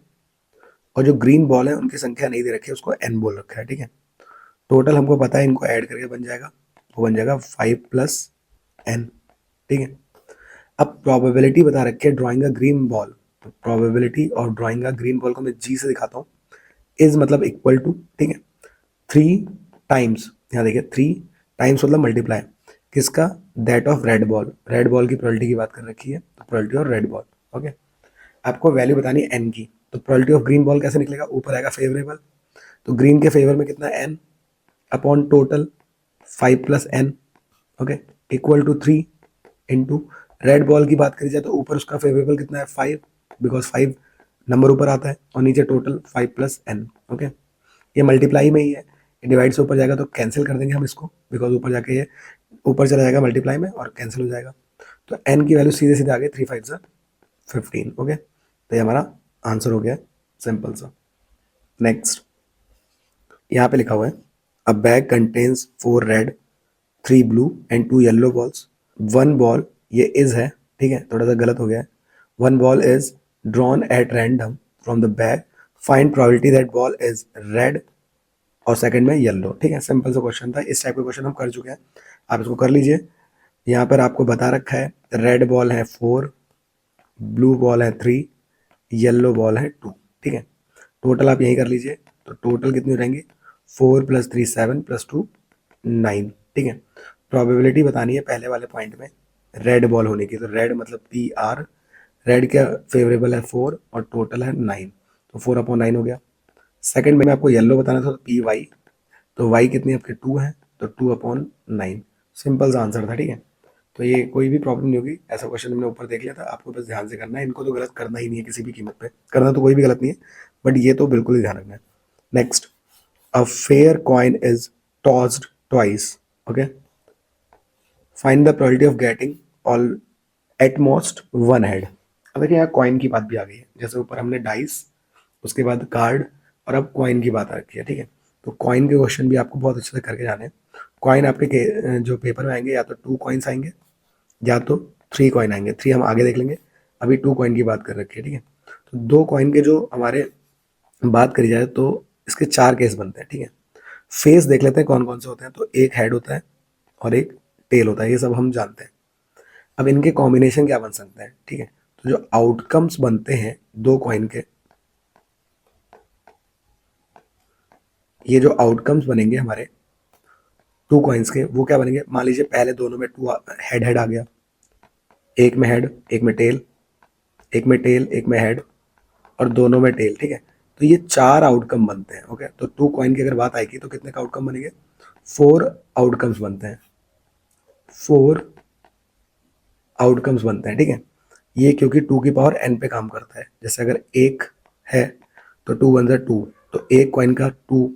और जो ग्रीन बॉल है उनकी संख्या नहीं दे रखी है, उसको n बोल रखा है, ठीक है। टोटल हमको पता है, इनको ऐड करके बन जाएगा, वो बन जाएगा 5 प्लस n, ठीक है। अब प्रोबेबिलिटी बता रखी है ड्राइंग अ ग्रीन बॉल, तो प्रोबेबिलिटी और ड्राइंग अ ग्रीन बॉल को मैं जी से दिखाता हूँ, इज मतलब इक्वल टू, ठीक है, 3 टाइम्स, यहाँ देखिए 3 टाइम्स मतलब मल्टीप्लाई किसका, that of red ball, red ball की प्रोबेबिलिटी की बात कर रखी है, तो probability of red ball, okay. आपको वैल्यू बतानी है एन की, तो प्रोबेबिलिटी ऑफ ग्रीन बॉल कैसे निकलेगा, ऊपर आएगा फेवरेबल, तो ग्रीन के फेवर में कितना N upon total 5 plus N, okay, equal to 3 into red ball की बात करी जाए तो ऊपर उसका फेवरेबल कितना है 5, बिकॉज 5 नंबर ऊपर आता है, और नीचे टोटल 5 प्लस एन, ओके। ये मल्टीप्लाई में ही है, ये डिवाइड से ऊपर जाएगा तो कैंसिल कर देंगे हम इसको, बिकॉज ऊपर जाके ये ऊपर चला जाएगा मल्टीप्लाई में और कैंसिल हो जाएगा, तो एन की वैल्यू सीधे सीधे आ गई 3 5 15, ओके। तो ये हमारा आंसर हो गया, सिंपल सा। नेक्स्ट यहाँ पे लिखा हुआ है अ bag contains 4 red 3 blue and 2 yellow balls, 1 ball, ये इज है, ठीक है, थोड़ा सा गलत हो गया है, 1 ball is drawn at random from the bag, find probability that ball is red, और सेकंड में येलो, ठीक है। सिंपल सा क्वेश्चन था, इस टाइप का क्वेश्चन हम कर चुके हैं, आप इसको कर लीजिए। यहाँ पर आपको बता रखा है रेड बॉल है 4, ब्लू बॉल है 3, येलो बॉल है 2, ठीक है। टोटल आप यही कर लीजिए, तो टोटल कितनी हो जाएंगी, 4 + 3 7 + 2 9, ठीक है। प्रोबेबिलिटी बतानी है पहले वाले पॉइंट में रेड बॉल होने की, तो रेड मतलब PR, रेड का फेवरेबल है 4 और टोटल है 9, तो 4/9 हो गया। सेकंड में आपको येलो बताना था, तो PY, तो y कितनी आपके 2 है, तो 2/9, सिंपल सा आंसर था, ठीक है। तो ये कोई भी प्रॉब्लम नहीं होगी, ऐसा क्वेश्चन हमने ऊपर देख लिया था, आपको बस ध्यान से करना है, इनको तो गलत करना ही नहीं है किसी भी कीमत पे, करना तो कोई भी गलत नहीं है, बट ये तो बिल्कुल ही ध्यान रखना है। Next, a fair coin is tossed twice, okay, find the probability of getting all at most 1 head. अब देखिए यहाँ कॉइन की बात भी आ गई है, जैसे ऊपर हमने डाइस, उसके बाद कार्ड, और अब कॉइन की बात आ रखी है, ठीक है। तो कॉइन के क्वेश्चन भी आपको बहुत अच्छे से करके जाने हैं। कॉइन आपके जो पेपर में आएंगे, या तो 2 कॉइन्स आएंगे या तो 3 कॉइन आएंगे, 3 हम आगे देख लेंगे, अभी 2 कॉइन की बात कर रखी है, ठीक है। तो 2 कॉइन के जो हमारे बात करी जाए तो इसके 4 केस बनते हैं, ठीक है। फेस देख लेते हैं कौन कौन से होते हैं, तो एक हेड होता है और एक टेल होता है, ये सब हम जानते हैं। अब इनके कॉम्बिनेशन क्या बन सकते हैं, ठीक है। तो जो आउटकम्स बनते हैं 2 कॉइन के, ये जो आउटकम्स बनेंगे हमारे 2 कॉइन्स के, वो क्या बनेंगे, मान लीजिए पहले दोनों में 2 हेड हेड आ गया, एक में हेड एक में टेल, एक में टेल एक में हेड, और दोनों में टेल, ठीक है। तो ये 4 आउटकम बनते हैं, ओके। तो 2 कॉइन की अगर बात आएगी तो कितने का आउटकम बनेंगे, 4 आउटकम्स बनते हैं, 4 आउटकम्स बनते हैं, ठीक है। ये क्योंकि 2 की पावर n पे काम करता है, जैसे अगर एक है तो 2 वन ज़ा 2, तो एक कॉइन का 2,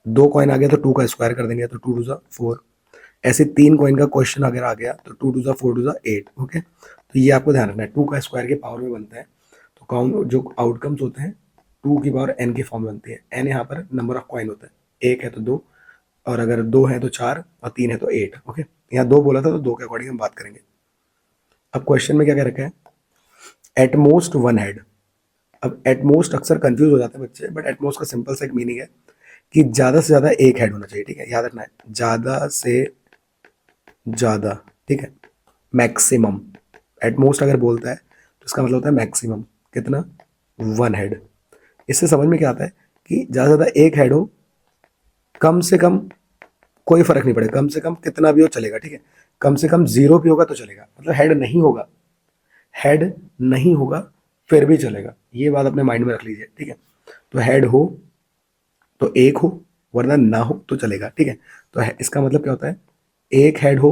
2 कॉइन आ गया तो 2 का स्क्वायर कर देंगे, तो 2 2 ज़ा 4, ऐसे 3 कॉइन का क्वेश्चन अगर आ गया तो 2 2 ज़ा 4 2 ज़ा 8, ओके। तो ये आपको ध्यान रखना है, 2 का स्क्वायर के पावर में बनता है, तो काउंट जो आउटकम्स होते हैं 2 की पावर n की फॉर्म में बनती है, n यहाँ पर नंबर ऑफ कॉइन होता है, एक है तो 2, और अगर 2 है तो 4, और 3 है तो 8, ओके। यहाँ 2 बोला था तो 2 के अकॉर्डिंग हम बात करेंगे। अब क्वेश्चन में क्या क्या रखा है, एट मोस्ट 1 हेड। अब एट मोस्ट अक्सर कंफ्यूज हो जाते हैं बच्चे, बट एट मोस्ट का सिंपल सा एक मीनिंग है कि ज़्यादा से ज़्यादा एक हेड होना चाहिए, ठीक है, याद रखना है, ज़्यादा से ज़्यादा, ठीक है। मैक्सिमम, एट मोस्ट अगर बोलता है तो इसका मतलब होता है मैक्सिमम कितना, 1 हेड। इससे समझ में क्या आता है कि ज़्यादा से ज़्यादा एक हेड हो, कम से कम कोई फर्क नहीं पड़ेगा, कम से कम कितना भी हो चलेगा, ठीक है। कम से कम 0 भी होगा तो चलेगा, मतलब हेड नहीं होगा, हेड नहीं होगा फिर भी चलेगा, ये बात अपने माइंड में रख लीजिए, ठीक है। तो हेड हो तो एक हो, वरना ना हो तो चलेगा, ठीक है। तो इसका मतलब क्या होता है, एक हेड हो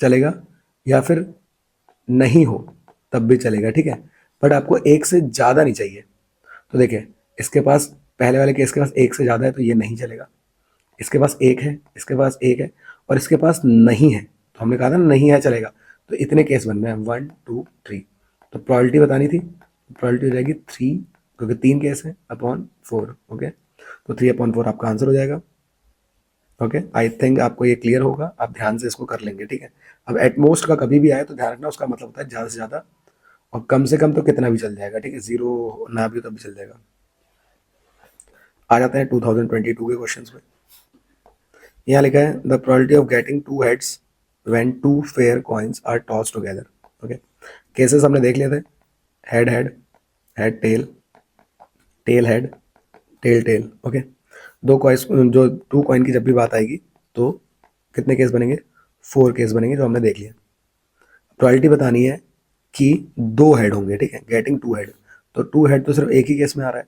चलेगा, या फिर नहीं हो तब भी चलेगा, ठीक है। बट आपको एक से ज़्यादा नहीं चाहिए। तो देखिए इसके पास, पहले वाले केस के पास एक से ज़्यादा है तो ये नहीं चलेगा, इसके पास एक है, इसके पास एक है, और इसके पास नहीं है, तो हमने कहा था ना नहीं है चलेगा, तो इतने केस बन रहे हैं 1 2 3, तो प्रोबेबिलिटी बतानी थी, प्रोबेबिलिटी हो जाएगी 3, क्योंकि 3 केस है अपॉन 4, ओके। तो 3/4 आपका आंसर हो जाएगा, ओके। आई थिंक आपको ये क्लियर होगा, आप ध्यान से इसको कर लेंगे, ठीक है। अब एटमोस्ट का कभी भी आए तो ध्यान रखना, उसका मतलब होता है ज़्यादा से ज़्यादा, और कम से कम तो कितना भी चल जाएगा, ठीक है, 0 ना भी हो तब भी चल जाएगा। आ जाते हैं 2022 के क्वेश्चंस पे। यहाँ लिखा है the probability of getting two heads when two fair coins are toss together. Okay, cases हमने देख लिए थे, head head, head tail, tail head, tail tail. Okay, दो कॉइन, जो टू कॉइन की जब भी बात आएगी तो कितने केस बनेंगे, 4 केस बनेंगे, जो हमने देख लिया। प्रोबेबिलिटी बतानी है कि 2 हेड होंगे, ठीक है, गेटिंग 2 हेड, तो 2 हेड तो सिर्फ एक ही केस में आ रहा है।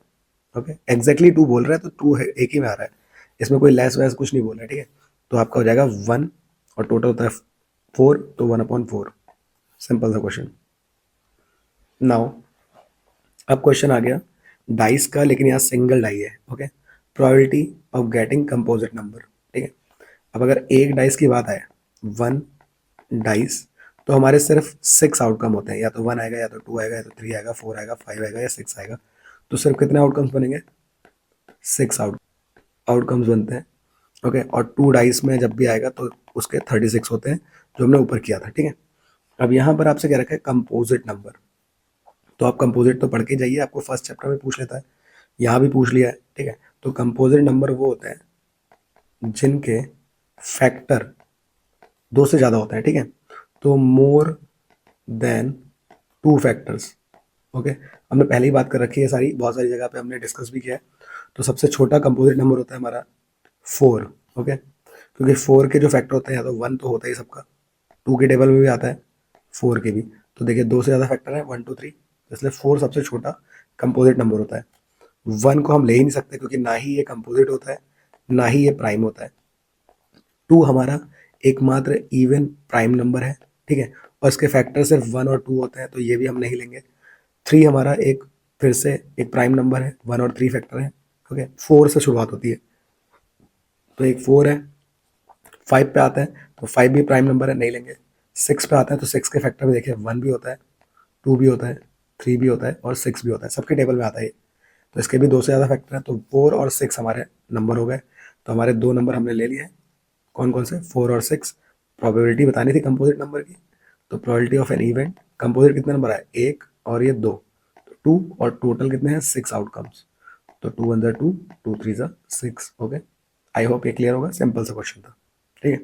ओके, एग्जैक्टली 2 बोल रहा है तो 2 एक ही में आ रहा है, इसमें कोई लेस वैस कुछ नहीं बोल रहा है, ठीक है। तो आपका हो जाएगा 1 और टोटल होता है 4, तो 1/4, सिंपल सा क्वेश्चन। नाउ अब क्वेश्चन आ गया डाइस का, लेकिन यहाँ सिंगल डाई है। Okay, probability of getting composite number, ठीक है। अब अगर एक डाइस की बात आए, 1 डाइस, तो हमारे सिर्फ 6 आउटकम होते हैं, या तो 1 आएगा, या तो 2 आएगा, या तो 3 आएगा, 4 आएगा, 5 आएगा, या 6 आएगा। तो सिर्फ कितने आउटकम्स बनेंगे, 6 आउटकम्स बनते हैं। ओके, और 2 डाइस में जब भी आएगा तो उसके 36 होते हैं, जो हमने ऊपर किया था, ठीक है। अब यहाँ पर आपसे क्या रखा है, कंपोजिट नंबर, तो आप कंपोजिट तो पढ़ के जाइए, आपको फर्स्ट चैप्टर में पूछ लेता है, यहाँ भी पूछ लिया है, ठीक है। तो कंपोजिट नंबर वो होते हैं जिनके फैक्टर 2 से ज़्यादा होते हैं, ठीक है। तो मोर देन 2 फैक्टर्स। ओके, हमने पहले ही बात कर रखी है सारी, बहुत सारी जगह पे हमने डिस्कस भी किया है। तो सबसे छोटा कंपोजिट नंबर होता है हमारा 4। ओके, क्योंकि 4 के जो फैक्टर होते हैं, या तो 1 तो होता ही सबका, 2 के टेबल में भी आता है, 4 के भी। तो देखिए 2 से ज़्यादा फैक्टर है, 1 2 3, इसलिए 4 सबसे छोटा कंपोजिट नंबर होता है। 1 को हम ले ही नहीं सकते, क्योंकि ना ही ये कंपोजिट होता है, ना ही ये प्राइम होता है। 2 हमारा एकमात्र इवन प्राइम नंबर है, ठीक है, और इसके फैक्टर सिर्फ 1 और 2 होते हैं, तो ये भी हम नहीं लेंगे। 3 हमारा एक फिर से एक प्राइम नंबर है, 1 और 3 फैक्टर है। ओके, 4 से शुरुआत होती है, तो एक 4 है। 5 पे आते हैं तो 5 भी प्राइम नंबर है, नहीं लेंगे। 6 पे आते हैं तो 6 के फैक्टर में देखिए 1 भी होता है, 2 भी होता है, 3 भी होता है, और 6 भी होता है, सबके टेबल में आता है ये। तो इसके भी 2 से ज़्यादा फैक्टर हैं, तो 4 और 6 हमारे नंबर हो गए। तो हमारे 2 नंबर हमने ले लिए हैं, कौन कौन से, 4 और 6। प्रोबेबिलिटी बतानी थी कंपोजिट नंबर की, तो probability of an event, composite कितने नंबर आए, 1 और ये 2, तो 2, और टोटल कितने हैं, 6 आउटकम्स। तो 2 1 2, 2 3 6। ओके, आई होप ये क्लियर होगा, सिंपल सा क्वेश्चन था, ठीक है।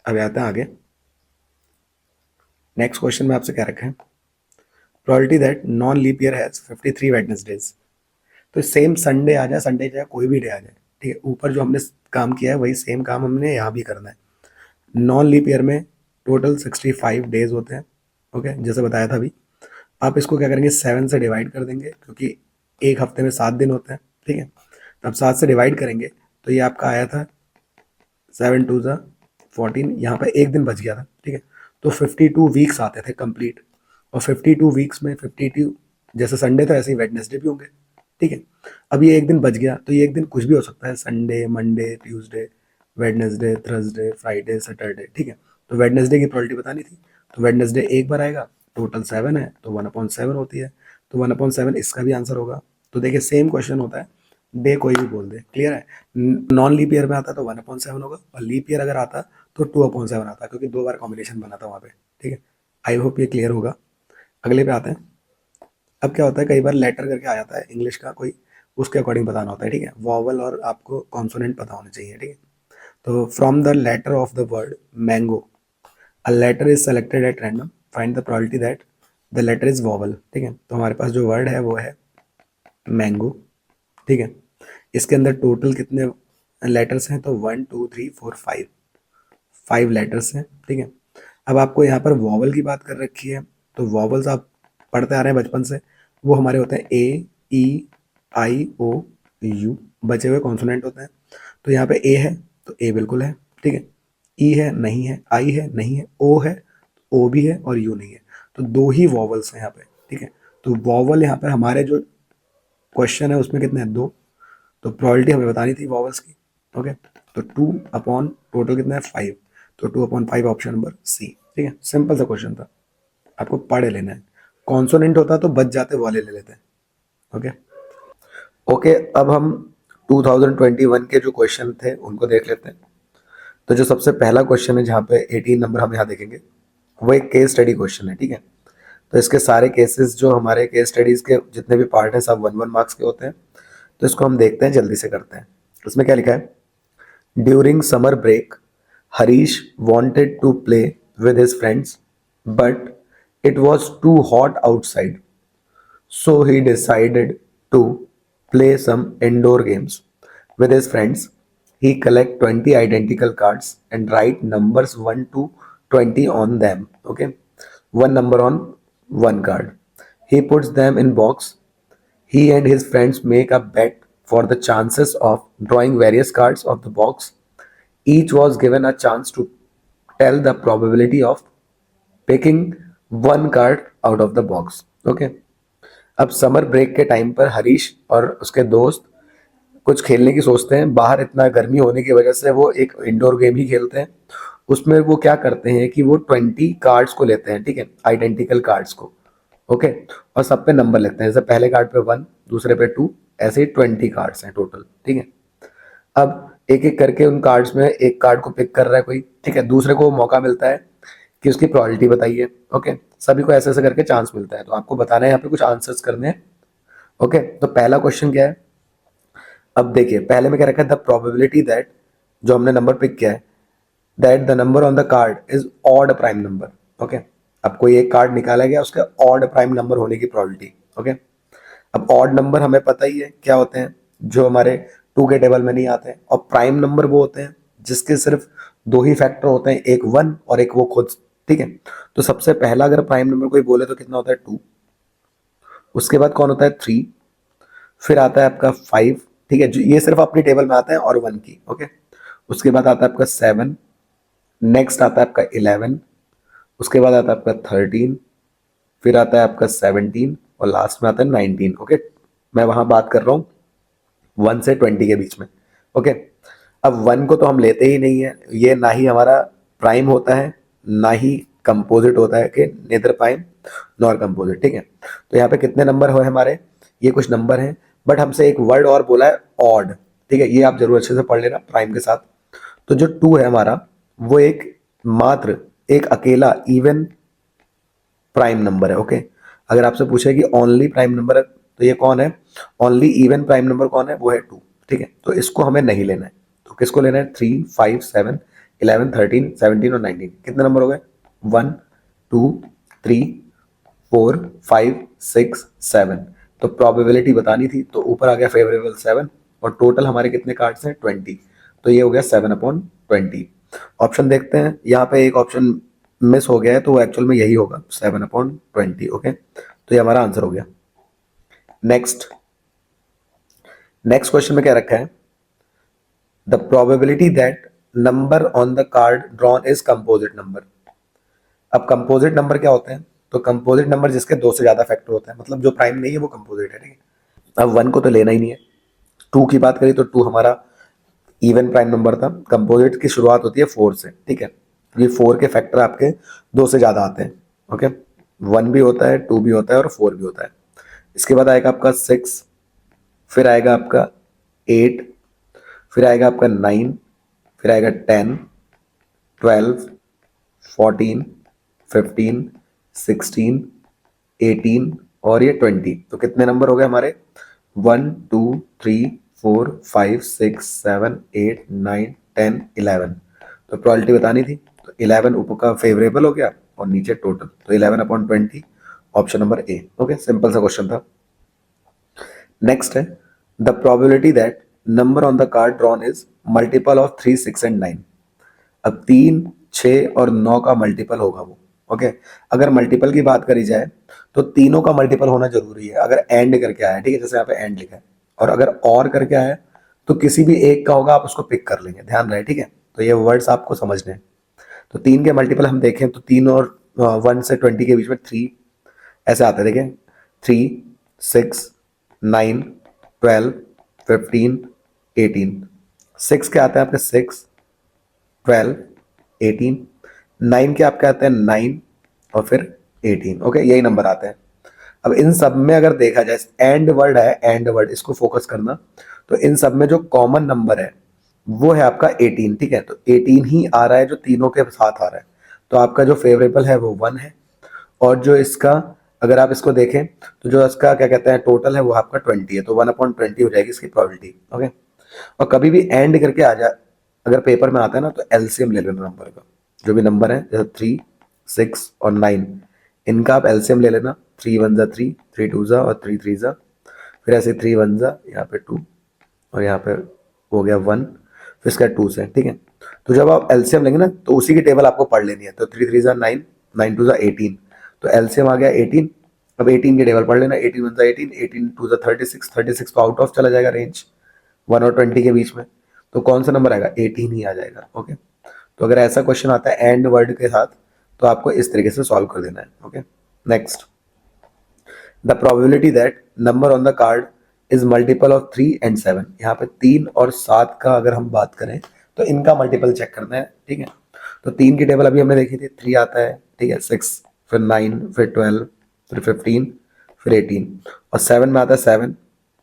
अब आते हैं आगे, नेक्स्ट क्वेश्चन में आपसे क्या रखा है, probability that non leap year has 53 Wednesdays. तो सेम संडे आ जाए, संडे जाए, कोई भी डे आ जाए, ठीक है, ऊपर जो हमने काम किया है वही सेम काम हमने यहाँ भी करना है। नॉन लीप ईयर में टोटल 65 डेज होते हैं। ओके, जैसे बताया था अभी, आप इसको क्या करेंगे, 7 से डिवाइड कर देंगे, क्योंकि एक हफ्ते में 7 दिन होते हैं, ठीक है। तब 7 से डिवाइड करेंगे तो ये आपका आया था 7 2 14, यहाँ पे एक दिन बच गया था, ठीक है। तो 52 वीक्स आते थे कंप्लीट, और 52 वीक्स में 52, जैसे संडे था ऐसे ही वेडनेसडे भी होंगे, ठीक है। अब ये एक दिन बच गया, तो ये एक दिन कुछ भी हो सकता है, Sunday, Monday, Tuesday, Wednesday, Thursday, Friday, Saturday, ठीक है। तो वेडनेसडे की प्रोबेबिलिटी बतानी थी, तो वेडनेसडे एक बार आएगा, टोटल 7 है, तो 1/7 होती है, तो 1/7 इसका भी आंसर होगा। तो देखिए सेम क्वेश्चन होता है, डे कोई भी बोल दे, क्लियर है। नॉन लीप ईयर में आता तो 1/7 होगा, और लीप ईयर अगर आता तो 2/7 आता, क्योंकि 2 बार कॉम्बिनेशन बना था वहाँ पे, ठीक है। आई होप ये क्लियर होगा। अगले पे आते हैं। अब क्या होता है, कई बार लेटर करके आ जाता है इंग्लिश का कोई, उसके अकॉर्डिंग बताना होता है, ठीक है। वॉवल और आपको कॉन्सोनेंट पता होने चाहिए, ठीक है। तो from the letter of the word mango a letter is selected at random, find the probability that the letter is vowel, ठीक है। तो हमारे पास जो वर्ड है वो है मैंगो, ठीक है। इसके अंदर टोटल कितने लेटर्स हैं, तो 1 2 3 4 5, 5 लेटर्स हैं, ठीक है। अब आपको यहाँ पर वॉवल की बात कर रखी है, तो वॉवल्स आप पढ़ते आ रहे हैं बचपन से, वो हमारे होते हैं ए, ई, आई, ओ, यू, बचे हुए कॉन्सोनेंट होते हैं। तो यहाँ पे ए है तो ए बिल्कुल है, ठीक है। ई है नहीं है, आई है नहीं है, ओ है, ओ भी है, और यू नहीं है, तो 2 ही वॉवल्स हैं यहाँ पे, ठीक है। तो वॉवल यहाँ पर हमारे जो क्वेश्चन है उसमें कितने हैं, 2, तो प्रोबेबिलिटी हमें बतानी थी वॉवल्स की। ओके, तो 2 अपॉन टोटल कितना है, 5, तो 2/5 ऑप्शन नंबर सी, ठीक है। सिंपल सा क्वेश्चन था, आपको पढ़ लेना है। कॉन्सोनेंट होता तो बच जाते, वाले ले लेते हैं। ओके ओके, अब हम 2021 के जो क्वेश्चन थे उनको देख लेते हैं। तो जो सबसे पहला क्वेश्चन है, जहाँ पे 18 नंबर हम यहाँ देखेंगे, वो एक केस स्टडी क्वेश्चन है, ठीक है। तो इसके सारे केसेस जो हमारे केस स्टडीज के जितने भी पार्ट हैं सब 1-1 मार्क्स के होते हैं। तो इसको हम देखते हैं, जल्दी से करते हैं। इसमें क्या लिखा है? During summer break Harish wanted to play with his friends but it was too hot outside, so he decided to play some indoor games with his friends. He collect 20 identical cards and write numbers 1 to 20 on them. Okay, one number on one card. He puts them in box. He and his friends make a bet for the chances of drawing various cards of the box. Each was given a chance to tell the probability of picking one card out of the box. Okay. अब summer break के time पर हरीश और उसके दोस्त कुछ खेलने की सोचते हैं। बाहर इतना गर्मी होने की वजह से वो एक इंडोर गेम ही खेलते हैं। उसमें वो क्या करते हैं कि वो 20 कार्ड्स को लेते हैं, ठीक है, आइडेंटिकल कार्ड्स को। ओके, और सब पे नंबर लिखते हैं। जैसे पहले कार्ड पे 1, दूसरे पे 2, ऐसे ही 20 कार्ड्स हैं टोटल, ठीक है। अब एक एक करके उन कार्ड्स में एक कार्ड को पिक कर रहा है कोई, ठीक है। दूसरे को मौका मिलता है कि उसकी प्रोबेबिलिटी बताइए। ओके, सभी को ऐसे ऐसे करके चांस मिलता है। तो आपको बताना है, यहाँ पे कुछ आंसर्स करने हैं। ओके, तो पहला क्वेश्चन क्या है? अब देखिए, पहले में क्या रखा है? द प्रोबेबिलिटी दैट, जो हमने नंबर पिक किया है, that the number on the card is odd prime number. Okay, अब कोई एक कार्ड निकाला गया, उसका ऑड प्राइम नंबर होने की प्रोबेबिलिटी। ओके, अब ऑड नंबर हमें पता ही है क्या होते हैं, जो हमारे 2 के टेबल में नहीं आते हैं। और प्राइम नंबर वो होते हैं जिसके सिर्फ 2 ही फैक्टर होते हैं, एक 1 और एक वो खुद, ठीक है। तो सबसे पहला अगर प्राइम नंबर कोई बोले तो कितना होता है? 2। उसके बाद कौन होता है? 3। फिर आता है आपका 5, ठीक है, जो ये सिर्फ अपनी टेबल में आता है, और 1 की। ओके, उसके बाद आता है आपका 7, नेक्स्ट आता है आपका 11, उसके बाद आता है आपका 13, फिर आता है आपका 17 और लास्ट में आता है 19। ओके, मैं वहां बात कर रहा हूँ 1 से 20 के बीच में। ओके, अब 1 को तो हम लेते ही नहीं है, ये ना ही हमारा प्राइम होता है, ना ही कंपोजिट होता है, कि नेदर प्राइम नॉर कंपोजिट, ठीक है। तो यहाँ पे कितने नंबर हो हमारे? ये कुछ नंबर हैं, बट हमसे एक वर्ड और बोला है, ऑड, ठीक है। ये आप जरूर अच्छे से पढ़ लेना प्राइम के साथ। तो जो 2 है हमारा, वो एक मात्र एक अकेला इवन प्राइम नंबर है। ओके, अगर आपसे पूछे कि ओनली प्राइम नंबर है, तो ये कौन है? ओनली इवन प्राइम नंबर कौन है? वो है 2, ठीक है। तो इसको हमें नहीं लेना है। तो किसको लेना है? 3, 5, 7, 11, 13, 17 और 19। कितने नंबर हो गए? 1, 2, 3, 4, 5, 6, 7। तो प्रोबेबिलिटी बतानी थी, तो ऊपर आ गया फेवरेबल 7, और टोटल हमारे कितने कार्ड्स हैं? 20। तो ये हो गया 7/20। ऑप्शन देखते हैं, यहाँ पे एक ऑप्शन मिस हो गया है, तो वो एक्चुअल में यही होगा, 7/20। ओके, तो ये हमारा आंसर हो गया। नेक्स्ट क्वेश्चन में क्या रखा है? The probability that number on the card drawn is composite number. अब कंपोजिट नंबर क्या होते हैं? तो कंपोजिट नंबर जिसके 2 से ज्यादा फैक्टर होते हैं, मतलब जो प्राइम नहीं है वो कंपोजिट है, ठीक है। अब 1 को तो लेना ही नहीं है। 2 की बात करें तो 2 हमारा इवन प्राइम नंबर था। कंपोजिट की शुरुआत होती है 4 से, ठीक है। ये 4 के फैक्टर आपके 2 से ज्यादा आते हैं। ओके, 1 भी होता है, 2 भी होता है और 4 भी होता है। इसके बाद आएगा आपका 6, फिर आएगा आपका 8, फिर आएगा आपका 9, फिर आएगा 10, 12, 14, 15, 16, 18 और ये 20। तो कितने नंबर हो गए हमारे? 1, 2, 3, 4, 5, 6, 7, 8, 9, 10, 11। तो प्रोबेबिलिटी बतानी थी, तो 11 ऊपर का फेवरेबल हो गया और नीचे टोटल, तो 11/20, option number A. Okay, simple सा क्वेश्चन था। नेक्स्ट है, the probability that number on the card drawn is multiple of 3, 6 and 9। अब 3, 6 और 9 का मल्टीपल होगा वो। ओके, अगर मल्टीपल की बात करी जाए तो तीनों का मल्टीपल होना जरूरी है, अगर एंड करके आया है, ठीक है, जैसे यहाँ पे एंड लिखा है। और अगर और करके आया है तो किसी भी एक का होगा, आप उसको पिक कर लेंगे, ध्यान रहे, ठीक है। तो ये वर्ड्स आपको समझने हैं। तो 3 के मल्टीपल हम देखें तो 3 और 1 से 20 के बीच में 3 ऐसे आते हैं, देखें, 3, 6, 9, 12, 15, 18। 6 के आते हैं आपके 6, 12, 18। 9 के आपके आते हैं 9 और फिर 18। ओके, यही नंबर आते हैं। अब इन सब में अगर देखा जाए, एंड वर्ड है, एंड वर्ड, इसको फोकस करना। तो इन सब में जो कॉमन नंबर है वो है आपका 18, ठीक है। तो 18 ही आ रहा है जो तीनों के साथ आ रहा है। तो आपका जो फेवरेबल है वो 1 है, और जो इसका अगर आप इसको देखें तो जो इसका क्या कहते हैं टोटल है वो आपका 20 है, तो 1/20 हो जाएगी इसकी प्रोबेबिलिटी। ओके, और कभी भी एंड करके आ जाए अगर पेपर में आता है ना, तो एलसीएम ले लेना नंबर का। जो भी नंबर है जैसे 3, 6 और 9, इनका आप एलसीएम ले लेना। 3 1 जा 3, 3 2 जा और 3 3 जा, फिर ऐसे 3 1 जा, यहाँ पे 2 और यहाँ पे हो गया 1, फिर इसका 2 से, ठीक है। तो जब आप एलसीएम लेंगे ना तो उसी की टेबल आपको पढ़ लेनी है। तो 3 3 जा 9, 9 2 जा 18, तो एलसीएम आ गया 18। अब 18 की टेबल पढ़ लेना। 18 1 जा 18, 18 2 जा 36, 36 तो आउट ऑफ चला जाएगा रेंज 1 और 20 के बीच में, तो कौन सा नंबर आएगा? 18 ही आ जाएगा। ओके, तो अगर ऐसा क्वेश्चन आता है एंड वर्ड के साथ तो आपको इस तरीके से सॉल्व कर देना है। Okay, next, the probability that number on the card is multiple of 3 and 7। यहाँ पे 3 और 7 का अगर हम बात करें तो इनका मल्टीपल चेक करना है, ठीक है। तो 3 की टेबल अभी हमने देखी थी, 3 आता है, ठीक है, 6, फिर 9, फिर 12, फिर 15, फिर 18, और 7 में आता है 7,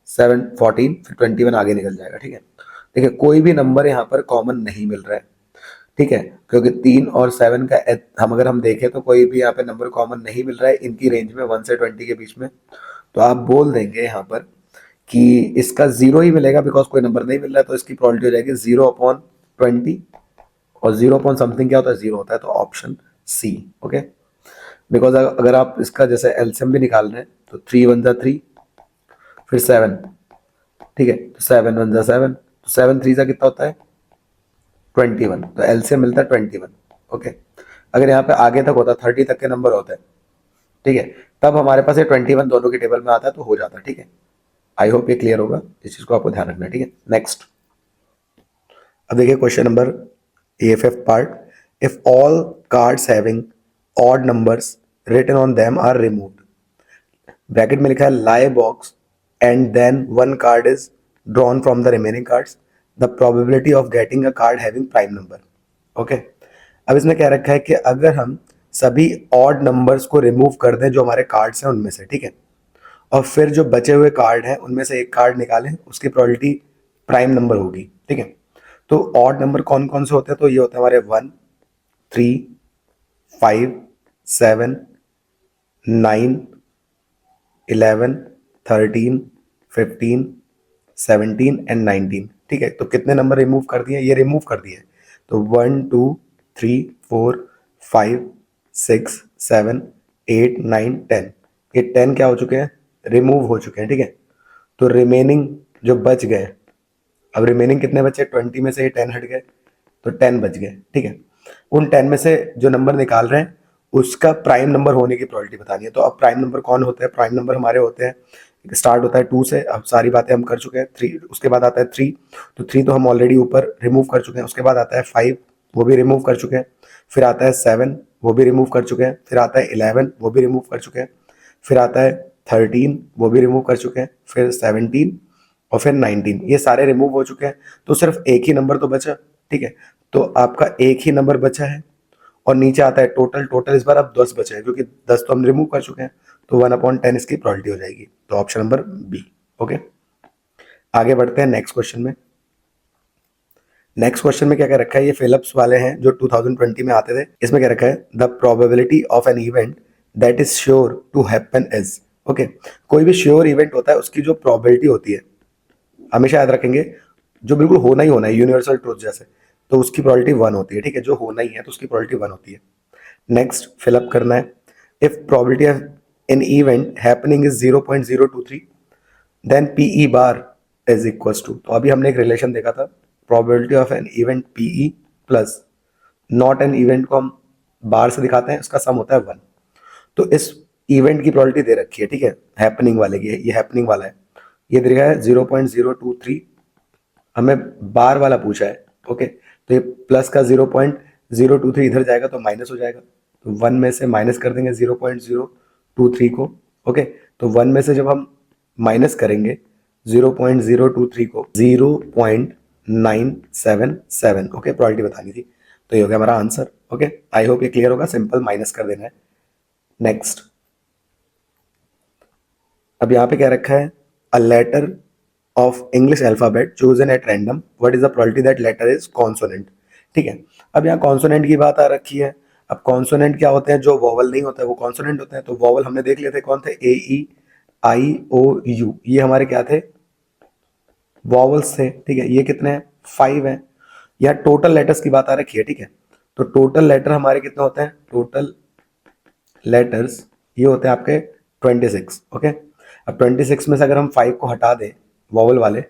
7 14, फिर 21 आगे निकल जाएगा, ठीक है। देखिए कोई भी नंबर यहाँ पर कॉमन नहीं मिल रहा है, ठीक है, क्योंकि 3 और 7 का हम अगर हम देखें तो कोई भी यहाँ पे नंबर कॉमन नहीं मिल रहा है इनकी रेंज में 1 से 20 के बीच में। तो आप बोल देंगे यहाँ पर कि इसका 0 ही मिलेगा, बिकॉज कोई नंबर नहीं मिल रहा है, तो इसकी प्रोबेबिलिटी हो जाएगी 0/20, और 0 समथिंग क्या होता है? 0 होता है, तो ऑप्शन सी। ओके, बिकॉज अगर आप इसका जैसे एलसीएम भी निकाल रहे हैं तो 3 1 जा 3, फिर 7, ठीक है, तो 7 1 जा 7, तो 7 3 जा कितना होता है? 21, तो एलसीएम मिलता है 21। ओके, अगर यहाँ पे आगे तक होता 30 तक के नंबर होते हैं, ठीक है, तब हमारे पास ये 21 दोनों की टेबल में आता है तो हो जाता है, ठीक है। आई होप ये क्लियर होगा, इस चीज को आपको ध्यान रखना है, ठीक है। नेक्स्ट, अब देखिए question number A fifth part, if all cards having odd numbers written on them are removed, bracket में लिखा है लाई box and then one card is drawn from the remaining cards, the probability of getting a card having prime number. Okay, अब इसमें क्या रखा है कि अगर हम सभी ऑड नंबर्स को रिमूव कर दें जो हमारे कार्ड्स हैं उनमें से, ठीक है, और फिर जो बचे हुए कार्ड हैं उनमें से एक कार्ड निकालें, उसकी प्रोबेबिलिटी प्राइम नंबर होगी, ठीक है। तो ऑड नंबर कौन कौन से होते हैं? तो ये होते हैं हमारे 1, 3, 5, 7, 9, 11, 13, 15, 17 एंड 19, ठीक है। तो कितने नंबर रिमूव कर दिए? ये रिमूव कर दिए, तो 1 2 3 4 5 6 7 8 9 10, ये 10 क्या हो चुके हैं? रिमूव हो चुके हैं, ठीक है। तो रिमेनिंग जो बच गए, अब रिमेनिंग कितने बचे? 20 में से ये 10 हट गए, तो 10 बच गए, ठीक है। उन 10 में से जो नंबर निकाल रहे हैं उसका प्राइम नंबर होने की प्रोबेबिलिटी बतानी है। तो अब प्राइम नंबर कौन होते हैं? प्राइम नंबर हमारे होते हैं, स्टार्ट होता है 2 से, अब सारी बातें हम कर चुके हैं। 3, उसके बाद आता है 3, तो 3 तो हम ऑलरेडी ऊपर रिमूव कर चुके हैं। उसके बाद आता है 5, वो भी रिमूव कर चुके हैं। फिर आता है 7, वो भी रिमूव कर चुके हैं। फिर आता है 11, वो भी रिमूव कर चुके हैं। फिर आता है 13, वो भी रिमूव कर चुके हैं। फिर 17 और फिर 19, ये सारे रिमूव हो चुके हैं। तो सिर्फ एक ही नंबर तो बचा, ठीक है। तो आपका एक ही नंबर बचा है, और नीचे आता है टोटल। टोटल इस बार अब 10 बचे हैं, क्योंकि 10 तो हम रिमूव कर चुके हैं, तो 1/10 इसकी प्रोबेबिलिटी हो जाएगी। तो ऑप्शन नंबर बी। ओके, आगे बढ़ते हैं नेक्स्ट क्वेश्चन में। नेक्स्ट क्वेश्चन में क्या क्या रखा है? ये फिलिप्स वाले हैं जो 2020 में आते थे। इसमें क्या रखा है? The probability of an event that is sure to happen is. Okay, कोई भी श्योर इवेंट होता है उसकी जो प्रोबेबिलिटी होती है, हमेशा याद रखेंगे, जो बिल्कुल होना ही होना है, यूनिवर्सल ट्रूथ जैसे, तो उसकी प्रोबेबिलिटी 1 होती है, ठीक है। जो होना ही है तो उसकी प्रोबेबिलिटी 1 होती है। नेक्स्ट फिलअप करना है, if probability of an event happening is 0.023 then P E bar is equals to. तो अभी हमने एक रिलेशन देखा था, probability of an event P E plus not an event को हम बार से दिखाते हैं, उसका सम होता है 1। तो इस इवेंट की प्रोबेबिलिटी दे रखी है, ठीक है, हैपनिंग वाले की, ये हैपनिंग वाला है, ये दे रखा है 0.023, हमें बार वाला पूछा है। ओके, तो ये प्लस का 0.023 इधर जाएगा तो माइनस हो जाएगा, तो 1 में से माइनस कर देंगे 0.023 को। ओके, तो 1 में से जब हम माइनस करेंगे 0.023 को, 0.977, ओके, प्रोबेबिलिटी बतानी थी, तो ये हो गया हमारा आंसर। ओके, आई होप ये क्लियर होगा, सिंपल माइनस कर देना है। नेक्स्ट, अब यहाँ पे क्या रखा है? A letter of English alphabet chosen at random, what is the probability that letter is consonant. ठीक है, अब यहाँ कॉन्सोनेंट की बात आ रखी है। अब कॉन्सोनेंट क्या होते हैं, जो वॉवल नहीं होता है वो कॉन्सोनेंट होते हैं। तो वॉवल हमने देख लिए थे कौन थे, ए ई आई ओ यू, ये हमारे क्या थे, वॉवल्स थे, ठीक है। ये कितने हैं, 5 हैं। यहाँ टोटल लेटर्स की बात आ रखी है, ठीक है। तो टोटल लेटर हमारे कितने होते हैं, टोटल लेटर्स ये होते हैं आपके 26, ओके। अब 26 में से अगर हम 5 को हटा दें वॉवल वाले,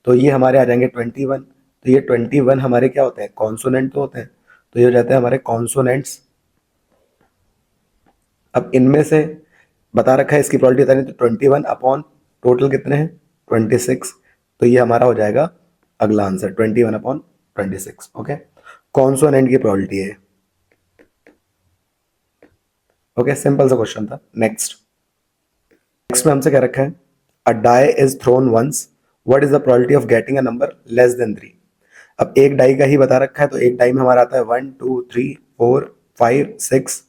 तो ये हमारे आ जाएंगे 21। तो ये 21 हमारे क्या होते हैं, कॉन्सोनेंट तो होते हैं, तो ये हो जाते हैं हमारे कॉन्सोनेंट्स। अब इनमें से बता रखा है इसकी प्रोबेबिलिटी बतानी, तो 21 अपॉन टोटल कितने हैं 26, तो ये हमारा हो जाएगा अगला आंसर 21 अपॉन 26, ओके। कॉन्सोनेंट की प्रोबेबिलिटी है, ओके। सिंपल सा क्वेश्चन था। नेक्स्ट में हमसे क्या रखा है, a die is thrown once, what is the probability of getting a number less than 3। अब एक डाई का ही बता रखा है, तो एक डाई में हमारा आता है 1 2 3 4 5 6,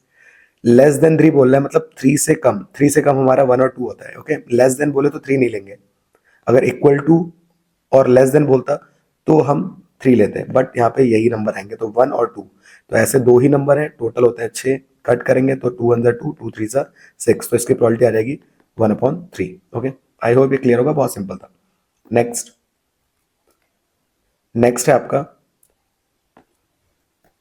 लेस देन 3 बोल रहा है, मतलब 3 से कम, 3 से कम हमारा 1 और 2 होता है, ओके। लेस देन बोले तो 3 नहीं लेंगे, अगर इक्वल टू और लेस देन बोलता तो हम 3 लेते हैं, बट यहाँ पे यही नंबर आएंगे, तो 1 और 2, तो ऐसे दो ही नंबर है, टोटल होते हैं 6, कट करेंगे तो 2 1 2 2 3 6, तो इसकी प्रोबेबिलिटी आ जाएगी 1/3, ओके। आई होप ये क्लियर होगा, बहुत सिंपल था। नेक्स्ट है आपका,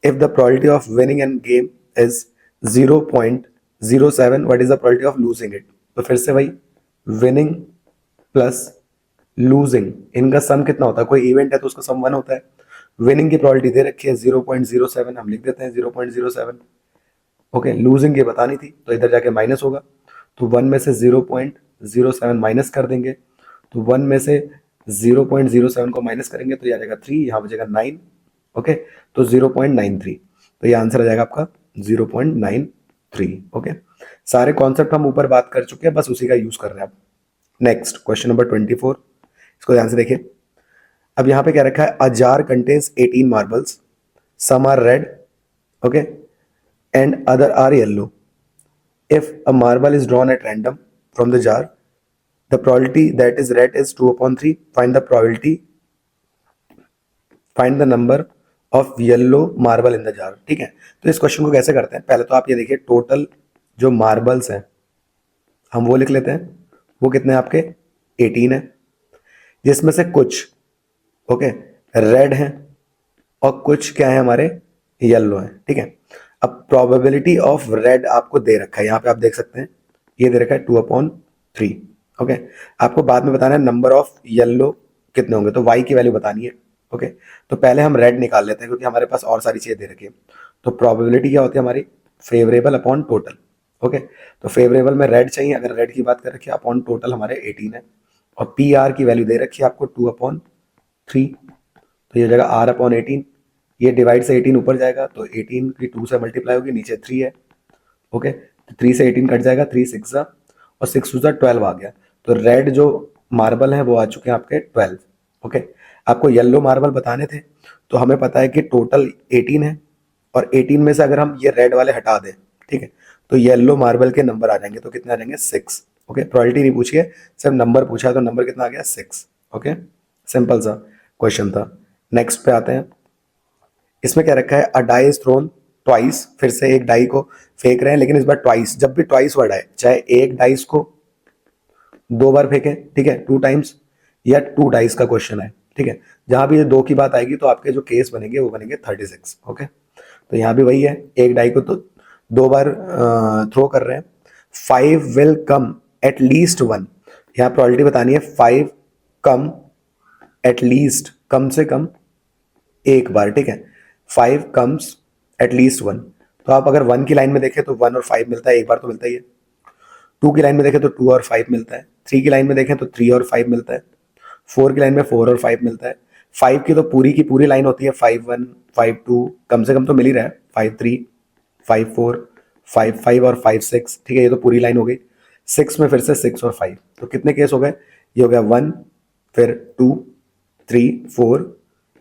if the probability of winning a game is 0.07, what is the probability of losing it। तो फिर से भाई winning प्लस लूजिंग, इनका सम कितना होता है, कोई इवेंट है तो उसका सम 1 होता है। विनिंग की प्रोबेबिलिटी दे रखी है 0.07, हम लिख देते हैं 0.07, ओके। लूजिंग की बतानी थी तो इधर जाके माइनस होगा, तो 1 में से 0.07 माइनस कर देंगे, तो 1 में से 0.07 को माइनस करेंगे तो ये आ जाएगा 3, यहाँ बचेगा 9, ओके। तो 0.93, तो ये आंसर आ जाएगा आपका 0.93, ओके। सारे कॉन्सेप्ट हम ऊपर बात कर चुके हैं, बस उसी का यूज कर रहे हैं आप। नेक्स्ट क्वेश्चन नंबर 24, इसको ध्यान से देखिए। अब यहाँ पे क्या रखा है, a jar contains 18 marbles, some are red, okay, and other are yellow. If a marble is drawn at random from the jar, the probability that is red is 2/3. Find the number of yellow marble in the jar। ठीक है, तो इस question को कैसे करते हैं, पहले तो आप ये देखिए, टोटल जो मार्बल्स हैं हम वो लिख लेते हैं, वो कितने हैं आपके 18 है, जिसमें से कुछ ओके रेड हैं और कुछ क्या है हमारे येलो हैं, ठीक है। अब प्रोबेबिलिटी ऑफ रेड आपको दे रखा है, यहाँ पे आप देख सकते हैं ये दे रखा है 2/3, ओके। आपको बाद में बताना है नंबर ऑफ येलो कितने होंगे, तो y की वैल्यू बतानी है, ओके। तो पहले हम रेड निकाल लेते हैं क्योंकि हमारे पास और सारी चीजें दे रखी है। तो प्रोबेबिलिटी क्या होती है हमारी, फेवरेबल अपॉन टोटल, ओके। तो फेवरेबल में रेड चाहिए, अगर रेड की बात कर रखी है, अपॉन टोटल हमारे 18 है, और पी आर की वैल्यू दे रखी है आपको 2/3, तो ये हो जाएगा r/18, ये डिवाइड से 18 ऊपर जाएगा तो 18 की 2 से मल्टीप्लाई होगी, नीचे 3 है, ओके। तो 3 से 18 कट जाएगा, 3 6 और 6 2 12 आ गया। तो रेड जो मार्बल है वो आ चुके हैं आपके 12, ओके। आपको येलो मार्बल बताने थे, तो हमें पता है कि टोटल 18 है, और 18 में से अगर हम ये रेड वाले हटा दें, ठीक है, तो येलो मार्बल के नंबर आ जाएंगे, तो कितने आ जाएंगे 6, ओके। प्रोबेबिलिटी नहीं पूछी है, सिर्फ नंबर पूछा है, तो नंबर कितना आ गया 6, ओके। सिंपल सा क्वेश्चन था। नेक्स्ट पे आते हैं, इसमें क्या रखा है, a die is throne twice, फिर से एक डाई को फेंक रहे हैं, लेकिन इस बार ट्वाइस, जब भी ट्वाइस वर्ड आए, चाहे एक डाइस को 2 बार फेंके, ठीक है, 2 टाइम्स, या 2 डाइस का क्वेश्चन है, ठीक है। जहां भी ये 2 की बात आएगी तो आपके जो केस बनेंगे वो बनेंगे 36, ओके। तो यहाँ भी वही है, एक डाई को तो 2 बार थ्रो कर रहे हैं। 5 विल कम एट लीस्ट 1, यहाँ प्रोबेबिलिटी बतानी है 5 कम एट लीस्ट, कम से कम एक बार, ठीक है। 5 कम्स एट लीस्ट 1, तो आप अगर 1 की लाइन में देखें तो 1 और 5 मिलता है, एक बार तो मिलता ही है। 2 की लाइन में देखें तो 2 और 5 मिलता है, 3 की लाइन में देखें तो 3 और 5 मिलता है, 4 की लाइन में 4 और 5 मिलता है, 5 की तो पूरी की पूरी लाइन होती है 5 1 5 2, कम से कम तो मिल ही रहा है, 5 3 5 4 5 5 और 5 6, ठीक है, ये तो पूरी लाइन हो गई। 6 में फिर से 6 और 5, तो कितने केस हो गए, ये हो गया 1, फिर 2 3 4,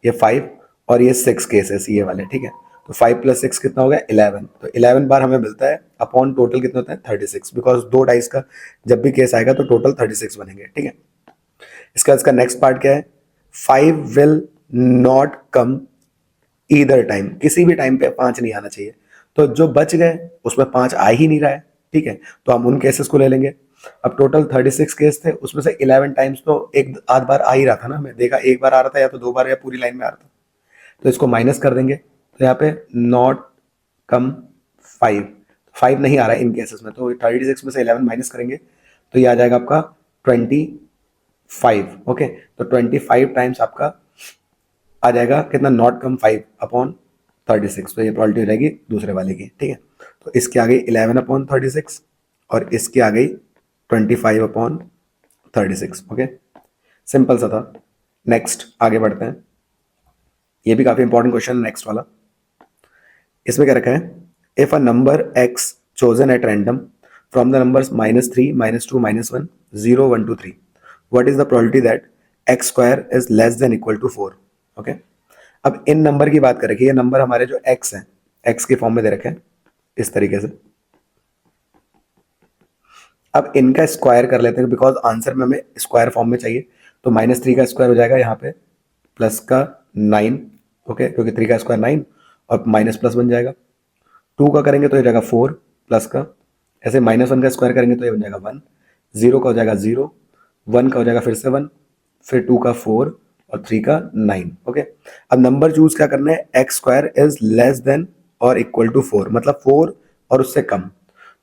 ये 5 और ये 6 केसेस ये वाले, ठीक है। तो 5 + 6 कितना हो गया 11, तो 11 बार हमें मिलता है, अपॉन टोटल कितना होता है 36, बिकॉज 2 डाइस का जब भी केस आएगा तो टोटल 36 बनेंगे, ठीक है। इसका नेक्स्ट पार्ट क्या है, 5 will not come either time, किसी भी टाइम पे 5 नहीं आना चाहिए, तो जो बच गए उसमें 5 आ ही नहीं रहा है, ठीक है, तो हम उन केसेस को ले लेंगे। अब टोटल 36 केस थे, उसमें से 11 टाइम्स तो एक आध बार आ ही रहा था ना, हमें देखा एक बार आ रहा था या तो 2 बार या पूरी लाइन में आ रहा था, तो इसको माइनस कर देंगे। तो यहाँ पे नॉट कम 5, 5 नहीं आ रहा है इन केसेस में, तो 36 में से 11 माइनस करेंगे तो ये आ जाएगा आपका 25। ओके, तो 25 टाइम्स आपका आ जाएगा कितना, नॉट कम 5/36, तो ये प्रोबेबिलिटी हो जाएगी दूसरे वाले की, ठीक है। तो इसकी आ गई 11/36 और इसकी आ गई 25/36। ओके, सिंपल सा था। नेक्स्ट आगे बढ़ते हैं, ये भी काफी इंपॉर्टेंट क्वेश्चन है नेक्स्ट वाला। इसमें क्या रखा है, if a number x chosen at random from the numbers -3, -2, -1, 0, 1, 2, 3, what is the probability that x square is less than equal to 4? Okay, अब इन नंबर की बात करें कि ये नंबर हमारे जो x हैं, x के फॉर्म में दे रखे हैं इस तरीके से। अब इनका स्क्वायर कर लेते हैं, बिकॉज आंसर में हमें स्क्वायर फॉर्म में चाहिए, तो -3 का स्क्वायर हो जाएगा यहाँ पे प्लस का 9, ओके, क्योंकि 3 का स्क्वायर 9 और माइनस प्लस बन जाएगा। 2 का करेंगे तो ये जाएगा 4 प्लस का, ऐसे -1 का स्क्वायर करेंगे तो ये बन जाएगा 1, 0 का हो जाएगा 0, 1 का हो जाएगा फिर से 1, फिर 2 का 4 और 3 का 9। ओके, अब नंबर चूज क्या करना है, x square is less than और इक्वल टू 4, मतलब 4 और उससे कम।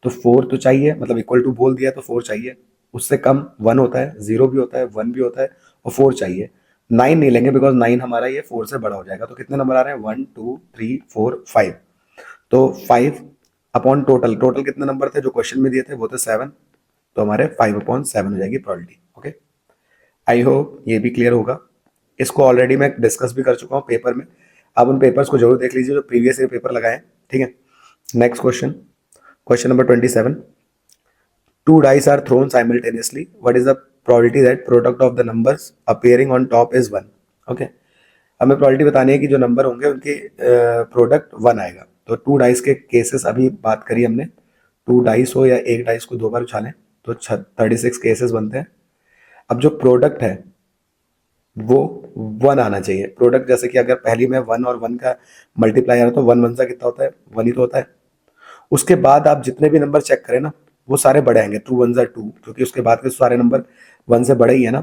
तो 4 तो चाहिए, मतलब इक्वल टू बोल दिया तो 4 चाहिए, उससे कम 1 होता है, 0 भी होता है, 1 भी होता है और 4 चाहिए। 9 नहीं लेंगे बिकॉज 9 हमारा ये 4 से बड़ा हो जाएगा। तो कितने नंबर आ रहे हैं, 1 2 3 4 5, तो 5 अपॉन टोटल, टोटल कितने नंबर थे जो क्वेश्चन में दिए थे, वो थे 7, तो हमारे 5/7 हो जाएगी प्रोबेबिलिटी। ओके, आई होप ये भी क्लियर होगा। इसको ऑलरेडी मैं डिस्कस भी कर चुका हूँ पेपर में, आप उन पेपर्स को जरूर देख लीजिए जो प्रीवियस ईयर पेपर लगाए, ठीक है। Next question, question number 27, two dice are thrown simultaneously, what is the probability that product of the numbers appearing on top is 1? Okay, हमें प्रोबेबिलिटी बतानी है कि जो नंबर होंगे उनके प्रोडक्ट 1 आएगा। तो 2 डाइस के केसेस अभी बात करी हमने, 2 डाइस हो या एक डाइस को 2 बार उछालें तो 36 केसेस बनते हैं। अब जो प्रोडक्ट है वो 1 आना चाहिए, प्रोडक्ट जैसे कि अगर पहली में 1 और 1 का मल्टीप्लाई आ रहा तो 1 1 सा कितना होता है, 1 ही तो होता है। उसके बाद आप जितने भी नंबर चेक करें ना वो सारे बड़े आएंगे, 2 1 2, क्योंकि उसके बाद के सारे नंबर 1 से बड़े ही है ना,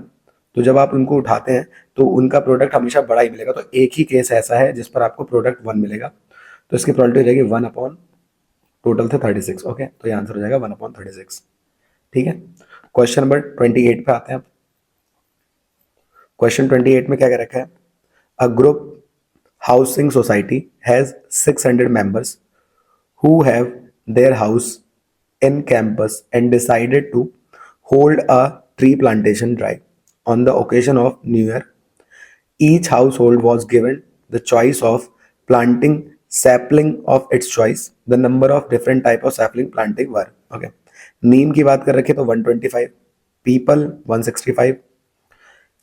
तो जब आप उनको उठाते हैं तो उनका प्रोडक्ट हमेशा बड़ा ही मिलेगा। तो एक ही केस ऐसा है जिस पर आपको प्रोडक्ट 1 मिलेगा, तो इसकी प्रोबेबिलिटी हो जाएगी 1 अपॉन टोटल थे 36। ओके, तो ये आंसर हो जाएगा 1/36, ठीक है। क्वेश्चन नंबर 28 पे आते हैं। क्वेश्चन 28 में क्या कह रखा है, a group housing society has 600 members who have their house in campus and decided to hold a tree plantation drive on the occasion of New Year. Each household was given the choice of planting sapling of its choice. The number of different type of sapling planting were, okay, नीम की बात कर रखे तो 125, people 165,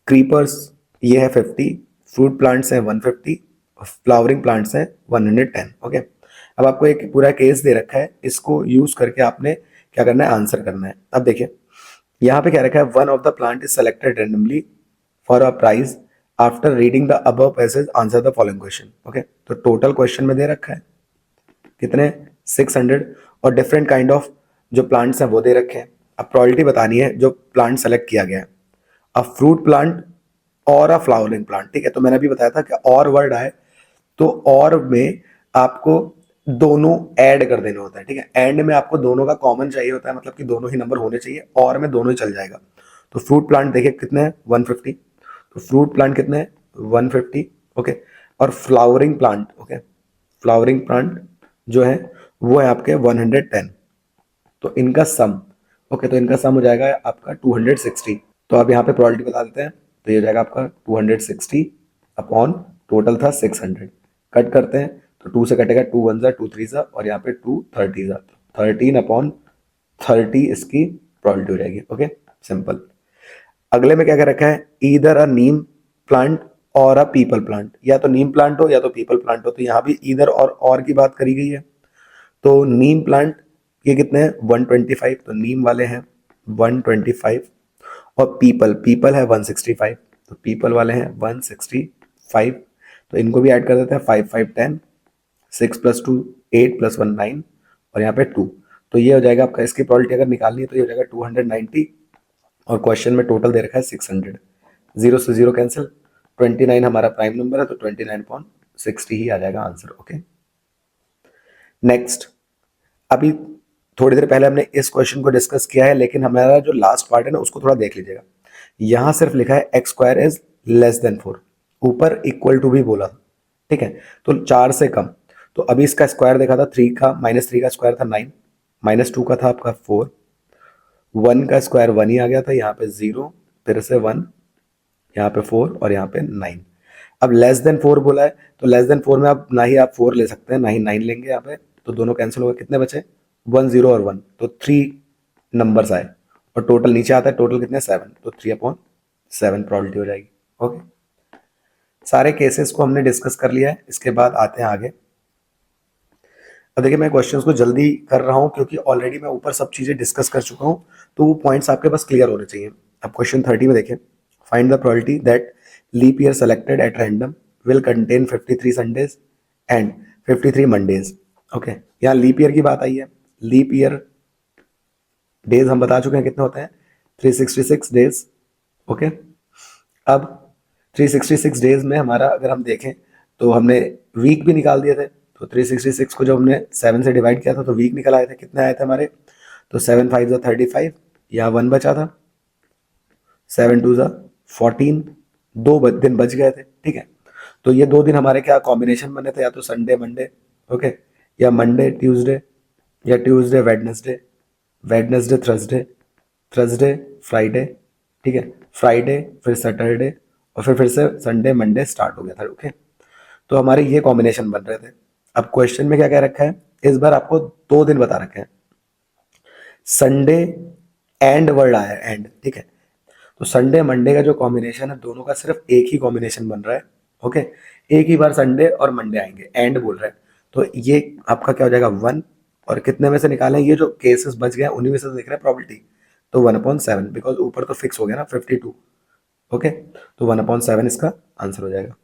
creepers ये है 50, fruit plants हैं 150, flowering plants हैं 110। Okay, अब आपको एक पूरा केस दे रखा है, इसको यूज करके आपने क्या करना है, आंसर करना है। अब देखिए यहाँ पे क्या रखा है, one of the plant is selected randomly for a prize after reading the above passage answer the following question. Okay, तो टोटल क्वेश्चन में दे रखा है कितने, 600, और डिफरेंट काइंड ऑफ जो प्लांट्स हैं वो दे रखे हैं। अब प्रोबेबिलिटी बतानी है जो प्लांट सेलेक्ट किया गया है, अ फ्रूट प्लांट और अ फ्लावरिंग प्लांट, ठीक है। तो मैंने अभी बताया था कि और वर्ड आए तो और में आपको दोनों ऐड कर देना होता है, ठीक है। एंड में आपको दोनों का कॉमन चाहिए होता है, मतलब कि दोनों ही नंबर होने चाहिए, और में दोनों ही चल जाएगा। तो फ्रूट प्लांट देखिए कितने हैं, 150, तो फ्रूट प्लांट कितने हैं, 150, ओके। और flowering plant, okay, flowering plant जो है वो है आपके 110, तो इनका सम, ओके, तो इनका सम हो जाएगा आपका 260। तो आप यहाँ पे प्रोबेबिलिटी बता देते हैं, तो ये हो जाएगा आपका 260 अपॉन टोटल था 600, कट करते हैं तो 2 से कटेगा, 2 1 2 3 और यहाँ पे 2 30 13/30 इसकी प्रोबेबिलिटी हो जाएगी। Okay, simple. अगले में क्या कर रखा है, ईदर अ नीम प्लांट और अ पीपल प्लांट, या तो नीम प्लांट हो या तो पीपल प्लांट हो, तो यहाँ भी ईदर और की बात करी गई है। तो नीम प्लांट ये कितने हैं, 125, तो नीम वाले हैं 125, और पीपल, पीपल है 165, तो पीपल वाले हैं 165, तो इनको भी ऐड कर देते हैं, 5 5 10, 6 + 2 8 + 1 9 और यहाँ पे 2। तो ये हो जाएगा आपका, इसकी प्रोबेबिलिटी अगर निकालनी है तो ये हो जाएगा 290 और क्वेश्चन में टोटल दे रखा है 600। 0 से 0 कैंसिल, 29 हमारा प्राइम नंबर है तो 29/60 ही आ जाएगा आंसर। Okay, next. अभी थोड़ी देर पहले हमने इस क्वेश्चन को डिस्कस किया है, लेकिन हमारा जो लास्ट पार्ट है ना उसको थोड़ा देख लीजिएगा। यहां सिर्फ लिखा है x² इज लेस देन 4, ऊपर इक्वल टू भी बोला, ठीक है, तो 4 से कम। तो अभी इसका स्क्वायर देखा था 3 का, -3 का स्क्वायर था 9, -2 का था आपका 4, 1 का स्क्वायर 1 ही आ गया था, यहाँ पे 0, फिर से 1, यहाँ पे 4 और यहाँ पे 9। अब लेस देन 4 बोला है तो लेस देन 4 में आप ना ही आप 4 ले सकते हैं ना ही 9 लेंगे यहाँ पे, तो दोनों कैंसिल हो गए। कितने बचे? 1 0 और 1, तो 3 नंबर्स आए और टोटल नीचे आता है, टोटल कितने? 7, तो 3/7 प्रोबेबिलिटी हो जाएगी। ओके, सारे केसेस को हमने डिस्कस कर लिया है, इसके बाद आते हैं आगे। अब देखिए मैं क्वेश्चंस को जल्दी कर रहा हूँ क्योंकि ऑलरेडी मैं ऊपर सब चीज़ें डिस्कस कर चुका हूँ, तो वो पॉइंट्स आपके पास क्लियर होने चाहिए। अब क्वेश्चन 30 में देखिए, find the probability that leap year selected at random will contain 53 Sundays and 53 Mondays. Okay, यहाँ लीप ईयर की बात आई है। लीप ईयर डेज हम बता चुके हैं कितने होते हैं, 366 डेज। ओके, अब 366 डेज में हमारा अगर हम देखें तो हमने वीक भी निकाल दिए थे, तो 366 को जब हमने 7 से डिवाइड किया था तो वीक निकल आए थे। कितने आए थे हमारे? तो 7 5 35, यहाँ 1 बचा था, 7 2 14, 2 दिन बच गए थे, ठीक है। तो ये 2 दिन हमारे क्या कॉम्बिनेशन बने थे, या तो संडे मंडे, ओके, या मंडे ट्यूसडे, या Tuesday Wednesday, Wednesday Thursday, Thursday Friday, ठीक है, फ्राइडे फिर सैटरडे और फिर से संडे मंडे स्टार्ट हो गया था। ओके, तो हमारे ये कॉम्बिनेशन बन रहे थे। अब क्वेश्चन में क्या कह रखा है, इस बार आपको 2 दिन बता रखे हैं, संडे एंड वर्ड आया है एंड, ठीक है। तो संडे मंडे का जो कॉम्बिनेशन है दोनों का सिर्फ एक ही कॉम्बिनेशन बन रहा है। ओके, एक ही बार संडे और मंडे आएंगे, एंड बोल रहे हैं, तो ये आपका क्या हो जाएगा 1, और कितने में से निकालें, ये जो केसेस बच गए उन्हीं में से देख रहे हैं प्रॉबिलिटी, तो 1/7, बिकॉज ऊपर तो फिक्स हो गया ना 52। ओके, तो 1/7 इसका आंसर हो जाएगा।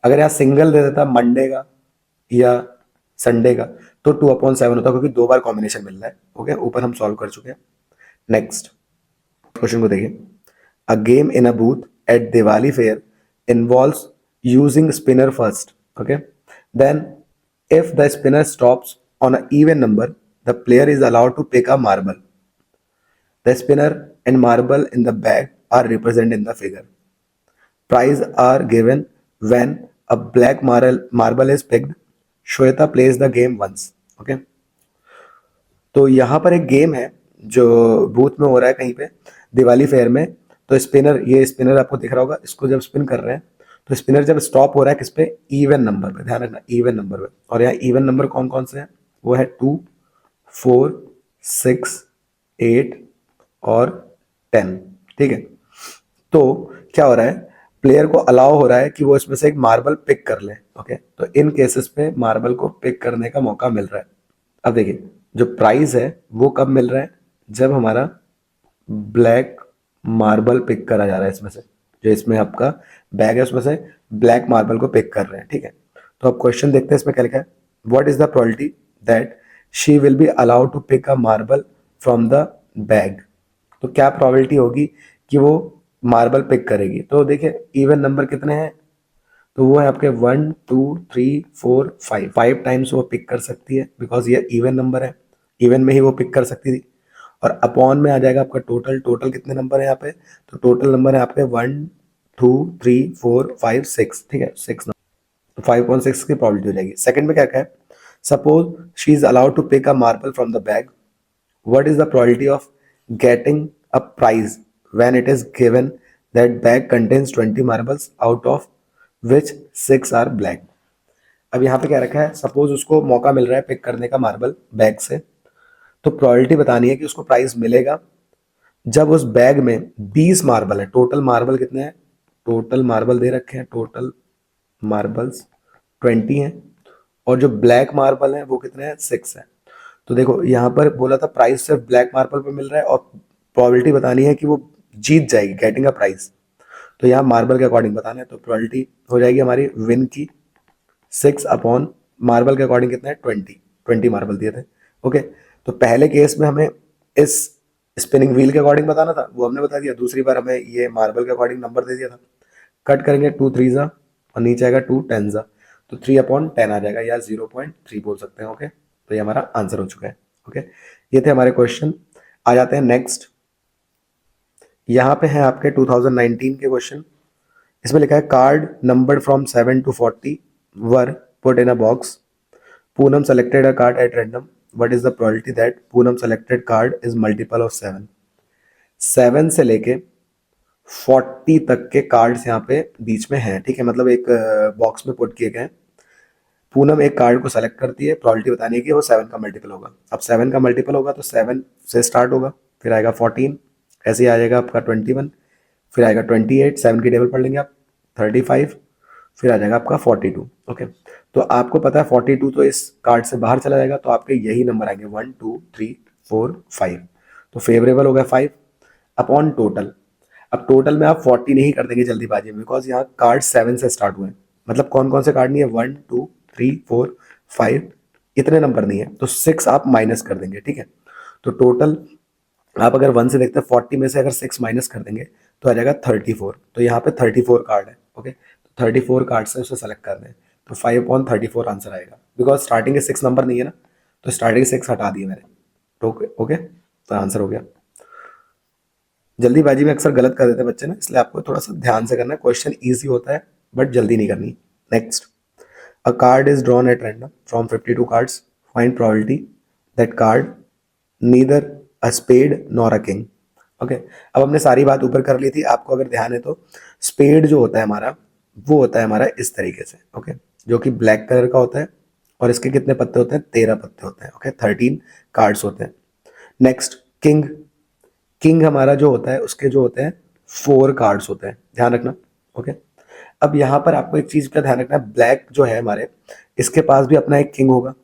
अगर यहाँ सिंगल दे देता मंडे का या संडे का तो 2/7 होता, क्योंकि 2 बार कॉम्बिनेशन मिल रहा है। ओके, ऊपर हम सॉल्व कर चुके हैं। नेक्स्ट क्वेश्चन को देखिए, a game in a booth at Diwali fair involves using spinner first. Okay, then if the spinner stops on an even number, the player is allowed to pick a marble. The spinner and marble in the bag are represented in the figure. Prize are given when a black marble is picked. Shweta plays the game once. Okay, तो यहाँ पर एक game है जो booth में हो रहा है कहीं पे दिवाली फेयर में। तो स्पिनर, ये स्पिनर आपको दिख रहा होगा, इसको जब स्पिन कर रहे हैं तो स्पिनर जब स्टॉप हो रहा है किस पे? इवन नंबर पे, ध्यान रखना इवन नंबर पे। और यहाँ इवन नंबर कौन कौन से हैं? वो है 2 4 6 8 और 10, ठीक है। तो क्या हो रहा है, प्लेयर को अलाउ हो रहा है कि वो इसमें से एक मार्बल पिक कर ले। ओके, तो इन केसेस पे मार्बल को पिक करने का मौका मिल रहा है। अब देखिए जो प्राइस है वो कब मिल रहा है, जब हमारा ब्लैक मार्बल पिक करा जा रहा है इसमें से, जो इसमें आपका बैग है उसमें से ब्लैक मार्बल को पिक कर रहे हैं, ठीक है। तो अब क्वेश्चन देखते हैं इसमें क्या लिखा है, what is the probability that she will be allowed to pick a marble from the bag. तो क्या प्रोबेबिलिटी होगी कि वो मार्बल पिक करेगी। तो देखिए इवन नंबर कितने हैं, तो वो है आपके 1 2 3 4 5, 5 टाइम्स वो पिक कर सकती है, बिकॉज ये इवन नंबर है, इवन में ही वो पिक कर सकती थी। और अपॉन में आ जाएगा आपका टोटल, टोटल कितने नंबर है यहाँ पे, तो टोटल नंबर है आपके 1 2 3 4 5 6, ठीक है, 6 नंबर, तो 5/6 की प्रोबेबिलिटी हो जाएगी। सेकंड में क्या क्या है, suppose she is allowed to pick a marble from the bag, what is the probability of getting a prize when it is given that bag contains 20 marbles out of which 6 are black। अब यहाँ पे क्या रखा है, suppose उसको मौका मिल रहा है पिक करने का मार्बल बैग से, तो प्रोबेबिलिटी बतानी है कि उसको प्राइज मिलेगा जब उस बैग में 20 मार्बल है। टोटल मार्बल कितने हैं, टोटल मार्बल दे रखे हैं, टोटल मार्बल्स 20 हैं, और जो ब्लैक मार्बल है वो कितने हैं, 6 है। तो देखो यहाँ पर बोला था प्राइस सिर्फ ब्लैक मार्बल पे मिल रहा है और प्रोबेबिलिटी बतानी है कि वो जीत जाएगी, गेटिंग अ प्राइस। तो यहाँ मार्बल के अकॉर्डिंग बताना है, तो प्रोबेबिलिटी हो जाएगी हमारी विन की 6 अपॉन मार्बल के अकॉर्डिंग कितना है 20 मार्बल दिए थे। ओके, तो पहले केस में हमें इस स्पिनिंग व्हील के अकॉर्डिंग बताना था, वो हमने बता दिया। दूसरी बार हमें ये मार्बल के अकॉर्डिंग नंबर दे दिया था। कट करेंगे 2 3 जा और नीचे आएगा 2 10 जा, तो 3 अपॉन 10 आ जाएगा या 0.3 बोल सकते हैं। ओके, तो ये हमारा आंसर हो चुका है। ओके, ये थे हमारे क्वेश्चन। आ जाते हैं नेक्स्ट। यहाँ पे है आपके 2019 के क्वेश्चन। इसमें लिखा है card numbered from 7 to 40 were put in a box. Poonam selected a card eight random, what is the probability that Poonam selected card is multiple of 7। 7 से लेके 40 तक के कार्ड्स यहाँ पे बीच में हैं, ठीक है, मतलब एक बॉक्स में पुट किए गए हैं। पूनम एक कार्ड को सेलेक्ट करती है, प्रोबेबिलिटी बतानी है कि वो 7 का मल्टीपल होगा। अब 7 का मल्टीपल होगा तो 7 से स्टार्ट होगा, फिर आएगा 14, ऐसे ही आ जाएगा आपका 21, फिर आएगा 28, 7 की टेबल पढ़ लेंगे आप, 35, फिर आ जाएगा आपका 42। ओके, तो आपको पता है 42 तो इस कार्ड से बाहर चला जाएगा, तो आपके यही नंबर आएंगे 1 2 3 4 5। तो फेवरेबल हो गया 5 अपॉन टोटल। अब टोटल में आप 40 नहीं कर देंगे जल्दीबाजी में, बिकॉज यहाँ कार्ड 7 से स्टार्ट हुए हैं, मतलब कौन कौन से कार्ड नहीं है, 1 2 3 4 5, इतने नंबर नहीं है, तो 6 आप माइनस कर देंगे, ठीक है। तो टोटल आप अगर 1 से देखते हैं 40 में से अगर 6 माइनस कर देंगे तो आ जाएगा 34। तो यहाँ पे 34 कार्ड है। ओके, तो 34 कार्ड से उसे सेलेक्ट कर दें, तो 5/34 आंसर आएगा, बिकॉज स्टार्टिंग के 6 नंबर नहीं है ना, तो स्टार्टिंग 6 हटा दिए मैंने। तो ओके, तो आंसर हो गया। जल्दीबाजी में अक्सर गलत कर देते हैं बच्चे ना, इसलिए आपको थोड़ा सा ध्यान से करना है। क्वेश्चन ईजी होता है बट जल्दी नहीं करनी। Next, a card is drawn at random from 52 cards, find probability that card neither a spade nor a king. Okay, अब हमने सारी बात ऊपर कर ली थी, आपको अगर ध्यान है तो स्पेड जो होता है हमारा, वो होता है हमारा इस तरीके से। ओके, जो कि ब्लैक कलर का होता है और इसके कितने पत्ते होते हैं, 13 पत्ते होते हैं। ओके, 13 कार्ड्स होते हैं। Next, king. किंग हमारा जो होता है उसके जो होते हैं 4 कार्ड्स होते हैं, ध्यान रखना। ओके, अब यहाँ पर आपको एक चीज का ध्यान रखना है, ब्लैक जो है हमारे, इसके पास भी अपना एक किंग होगा,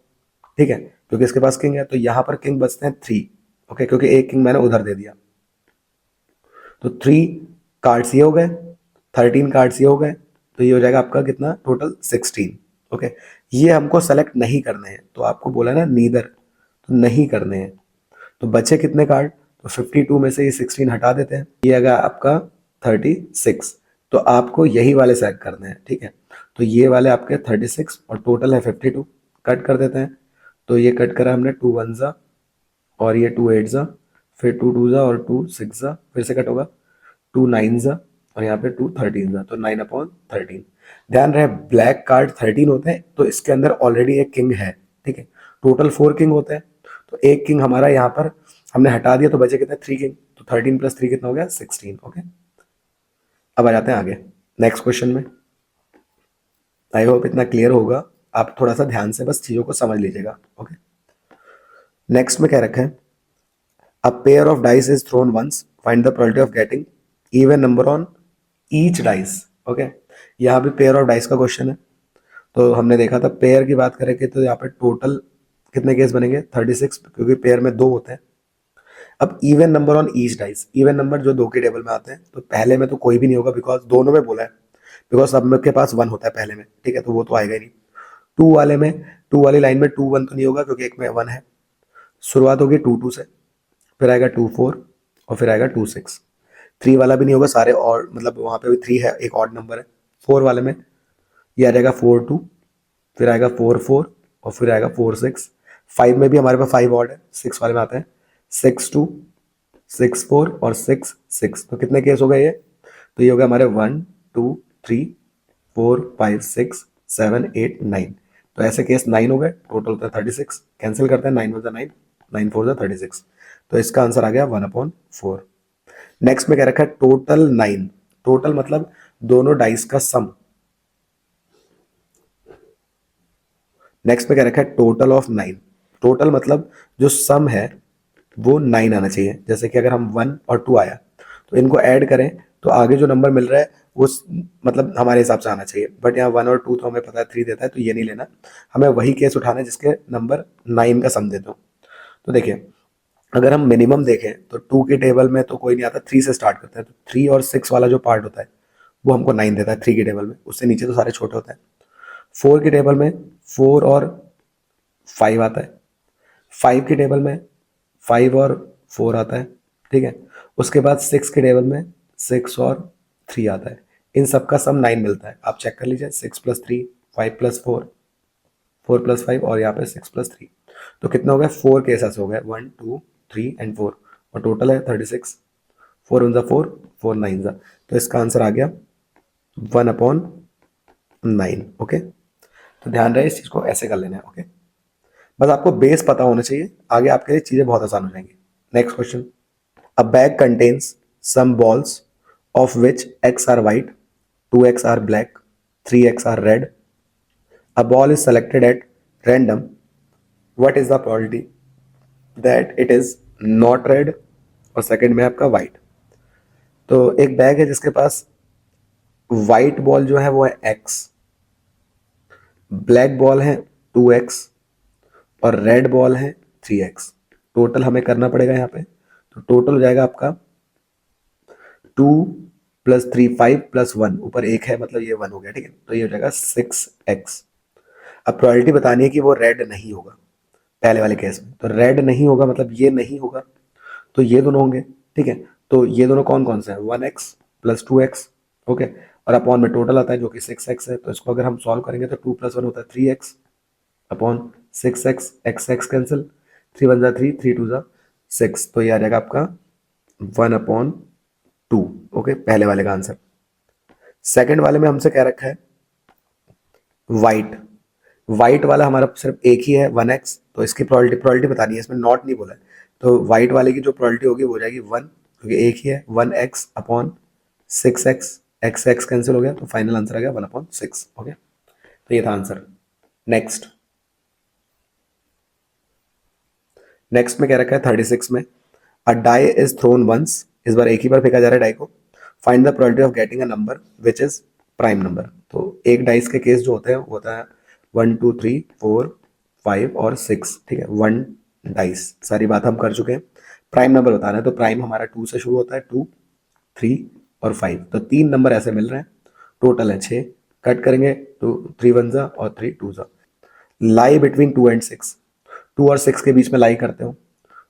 ठीक है, क्योंकि इसके पास किंग है, तो यहाँ पर किंग बचते हैं 3। ओके, क्योंकि एक किंग मैंने उधर दे दिया, तो 3 कार्ड्स ये हो गए, 13 कार्ड्स ये हो गए, तो ये हो जाएगा आपका कितना टोटल 16। ओके, ये हमको सेलेक्ट नहीं करने हैं, तो आपको बोला ना नीदर, तो नहीं करने हैं। तो बचे कितने कार्ड, तो 52 में से ये 16 हटा देते हैं, ये आएगा आपका 36। तो आपको यही वाले सेलेक्ट करने हैं, ठीक है। तो ये वाले आपके 36 और टोटल है 52, कट कर देते हैं। तो ये कट करा हमने, 2 1 जा और ये 2 8 जा, फिर 2 2 जा और 2 6 जा, फिर से कट होगा, 2 9 जा और यहाँ पे 2 13 जा, तो 9/13। ध्यान रहे ब्लैक कार्ड 13 होते हैं, तो इसके अंदर ऑलरेडी एक किंग है, ठीक है। टोटल 4 किंग होते हैं, तो एक किंग हमारा यहाँ पर हमने हटा दिया, तो बचे कितने 3 किंग, तो 13 + 3 कितना हो गया 16। ओके, अब आ जाते हैं आगे नेक्स्ट क्वेश्चन में। आई होप इतना क्लियर होगा, आप थोड़ा सा ध्यान से बस चीज़ों को समझ लीजिएगा। ओके, नेक्स्ट में क्या रखा है, a pair of dice is thrown once, find the probability of getting even number on each dice. Okay, यहाँ भी पेयर ऑफ डाइस का क्वेश्चन है, तो हमने देखा था पेयर की बात करेंगे तो यहाँ पे टोटल कितने केस बनेंगे 36, क्योंकि पेयर में 2 होते हैं। अब even number on each dice, even number जो 2 की टेबल में आते हैं, तो पहले में तो कोई भी नहीं होगा, बिकॉज दोनों में बोला है, बिकॉज सब के पास 1 होता है पहले में, ठीक है, तो वो तो आएगा ही नहीं। 2 वाले में, 2 वाली लाइन में 2 1 तो नहीं होगा, क्योंकि एक में 1 है। शुरुआत होगी 2 2 से, फिर आएगा 2 4 और फिर आएगा 2 6। 3 वाला भी नहीं होगा, सारे और मतलब वहाँ पे भी 3 है, एक ऑड नंबर है। 4 वाले में ये आ जाएगा 4 2, फिर आएगा 4 4 और फिर आएगा 4 6। 5 में भी हमारे पास 5 ऑड है, 6 वाले में आते हैं 6 2 6 4 और 6 6। तो कितने केस हो गए ये, तो ये हो गया हमारे 1 2 3 4 5 6 7 8 9। तो ऐसे केस 9 हो गए, टोटल होता है 36। कैंसिल करते हैं, 9 1 9, 9 4 36। तो इसका आंसर आ गया 1/4। नेक्स्ट में क्या रखा है, टोटल 9। टोटल मतलब दोनों डाइस का सम। नेक्स्ट में क्या रखा है, टोटल ऑफ 9। टोटल मतलब जो सम है वो 9 आना चाहिए। जैसे कि अगर हम 1 और 2 आया, तो इनको ऐड करें तो आगे जो नंबर मिल रहा है वो मतलब हमारे हिसाब से आना चाहिए। बट यहाँ 1 और 2 तो हमें पता है 3 देता है, तो ये नहीं लेना, हमें वही केस उठाना है जिसके नंबर 9 का सम देते हो। तो देखिए, अगर हम मिनिमम देखें तो 2 की टेबल में तो कोई नहीं आता, 3 से स्टार्ट करते हैं, तो 3 और 6 वाला जो पार्ट होता है वो हमको 9 देता है 3 की टेबल में, उससे नीचे तो सारे छोटे होते हैं। 4 की टेबल में 4 और 5 आता है, 5 की टेबल में 5 और 4 आता है, ठीक है। उसके बाद 6 की टेबल में 6 और 3 आता है। इन सब का सम 9 मिलता है, आप चेक कर लीजिए। 6 प्लस 3, 5 प्लस 4, 4 प्लस 5 और यहाँ पे 6 प्लस 3, तो कितना हो गया? 4 केसेस हो गए, 1 2 3 एंड 4, और टोटल है 36। 4 वन ज़ा 4, 4 नाइन ज़ा, तो इसका आंसर आ गया 1/9। ओके, तो ध्यान रहे इस चीज़ को ऐसे कर लेना है। ओके, बस आपको बेस पता होना चाहिए, आगे आपके लिए चीज़ें बहुत आसान हो जाएंगी। Next question, a bag contains some balls of which x are white, 2x are black, 3x are red, a ball is selected at random, what is the probability that it is not red, और second में आपका white. तो एक bag है जिसके पास white ball जो है वो है x, ब्लैक बॉल है 2x, और रेड बॉल है 3x। टोटल हमें करना पड़ेगा यहाँ पे, तो टोटल हो जाएगा आपका 2 प्लस 3 5 प्लस 1, ऊपर एक है मतलब ये 1 हो गया, ठीक है। तो ये हो जाएगा 6x। अब प्रोबेबिलिटी बतानी है कि वो रेड नहीं होगा पहले वाले केस में, तो रेड नहीं होगा मतलब ये नहीं होगा, तो ये दोनों होंगे, ठीक है। तो ये दोनों कौन कौन से हैं? 1x प्लस 2x, ओके, और अपॉन में टोटल आता है जो कि 6x है, तो इसको अगर हम सॉल्व करेंगे तो 2 प्लस 1 होता है 3x upon 6x, x cancel, 3 one ज़ा 3, 3 टू ज़ा 6, तो ये आ जाएगा आपका 1/2। ओके, पहले वाले का आंसर। सेकंड वाले में हमसे कह रखा है वाइट, वाइट वाला हमारा सिर्फ एक ही है 1x, तो इसकी प्रोबेबिलिटी बतानी है, इसमें नॉट नहीं बोला है, तो वाइट वाले की जो प्रोबेबिलिटी होगी वो हो जाएगी 1, क्योंकि एक ही है, 1x upon 6x, x cancel हो गया, तो फाइनल आंसर आ गया 1/6। ओके, तो ये था आंसर। नेक्स्ट, नेक्स्ट में क्या रखा है 36 में, अ डाई इज थ्रोन वंस, इस बार एक ही बार फेंका जा रहा है डाई को, find the probability of getting a number which is prime number. तो एक डाइस के केस जो होते हैं वो होता है 1 2 3 4 5 और 6, ठीक है, 1 डाइस, सारी बात हम कर चुके हैं। प्राइम नंबर बताना है, तो प्राइम हमारा 2 से शुरू होता है, 2 3 और 5, तो 3 नंबर ऐसे मिल रहे हैं, टोटल है 6, कट करेंगे तो 3 वन ज़ा और 3 टू ज़ा, लाई बिटवीन 2 एंड 6, 2 और 6 के बीच में लाई करते हो,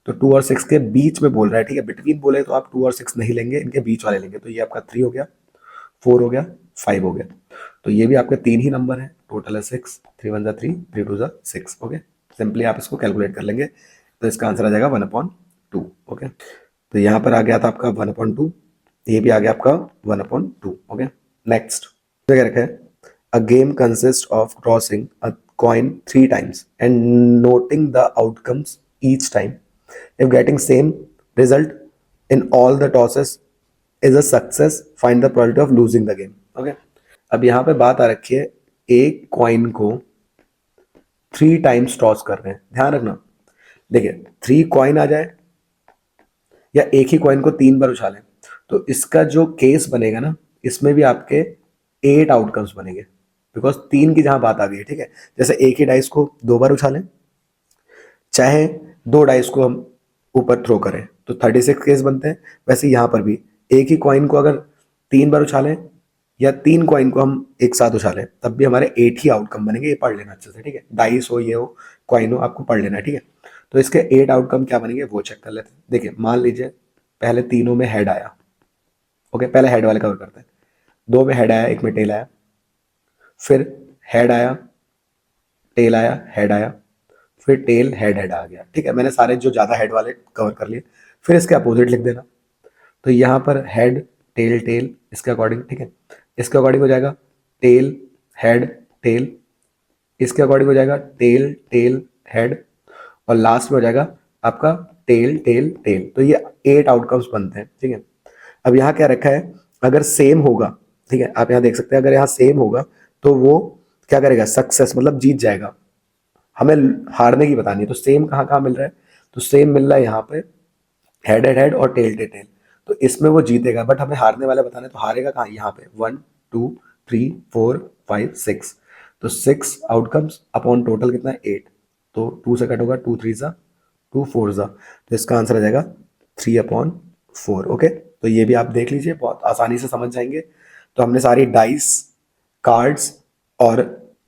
तो 2 और 6 के बीच में बोल रहा है, ठीक है, बिटवीन बोले तो आप 2 और 6 नहीं लेंगे, इनके बीच वाले लेंगे, तो ये आपका 3 हो गया, 4 हो गया, 5 हो गया, तो ये भी आपके 3 ही नंबर है, टोटल है 6, 3 वन ज़ा 3, 3 टू ज़ा 6। ओके, सिंपली आप इसको कैलकुलेट कर लेंगे, तो इसका आंसर आ जाएगा 1/2। ओके, तो यहाँ पर आ गया था आपका 1/2, ये भी आ गया आपका 1/2। ओके, नेक्स्ट क्या रखा है, a game consist of crossing a coin 3 times and noting the outcomes each time. If getting same result in all the tosses is a success, find the probability of losing the game. Okay, अब यहाँ पे बात आ रखी है, एक coin को 3 times toss कर रहे हैं, ध्यान रखना, देखिए 3 कॉइन आ जाए या एक ही कॉइन को 3 बार उछालें, तो इसका जो केस बनेगा ना, इसमें भी आपके 8 आउटकम्स बनेंगे, बिकॉज 3 की जहां बात आ गई है, ठीक है। जैसे एक ही डाइस को 2 बार उछालें, चाहे 2 डाइस को हम ऊपर थ्रो करें, तो 36 केस बनते हैं। वैसे यहाँ पर भी एक ही कॉइन को अगर 3 बार उछालें या 3 कॉइन को हम एक साथ उछालें, तब भी हमारे 8 ही आउटकम बनेंगे, ये पढ़ लेना अच्छे से, ठीक है। डाइस हो, ये हो, कॉइन हो, आपको पढ़ लेना है, ठीक है। तो इसके 8 आउटकम क्या बनेंगे वो चेक कर लेते हैं। देखिए, मान लीजिए पहले तीनों में हेड आया, ओके, पहले हेड वाले कवर करते हैं, 2 में हेड आया, 1 में टेल आया, फिर हेड आया, टेल आया, हेड आया, फिर टेल हेड हेड आ गया, ठीक है। मैंने सारे जो ज़्यादा हेड वाले कवर कर लिए, फिर इसके अपोजिट लिख देना, तो यहाँ पर हेड टेल टेल इसके अकॉर्डिंग, ठीक है, इसके अकॉर्डिंग हो जाएगा टेल हेड टेल, इसके अकॉर्डिंग हो जाएगा टेल टेल हेड, और लास्ट में हो जाएगा आपका टेल टेल टेल। तो ये 8 आउटकम्स बनते हैं, ठीक है। अब यहाँ क्या रखा है, अगर सेम होगा, ठीक है, आप यहाँ देख सकते हैं, अगर यहाँ सेम होगा तो वो क्या करेगा, सक्सेस मतलब जीत जाएगा। हमें हारने की बतानी है, तो सेम कहाँ कहाँ मिल रहा है, तो सेम मिल रहा है यहाँ पे हेड हेड हेड और टेल टेल टेल, तो इसमें वो जीतेगा, बट हमें हारने वाले बताने, तो हारेगा कहाँ, यहाँ पे 1 2 3 4 5 6, तो 6 आउटकम्स अपॉन टोटल कितना है 8, तो 2 से कट होगा, 2 3 ज़ा 2 4 ज़ा, तो इसका आंसर आ जाएगा 3/4। ओके, तो ये भी आप देख लीजिए, बहुत आसानी से समझ जाएंगे। तो हमने सारी डाइस, कार्ड्स और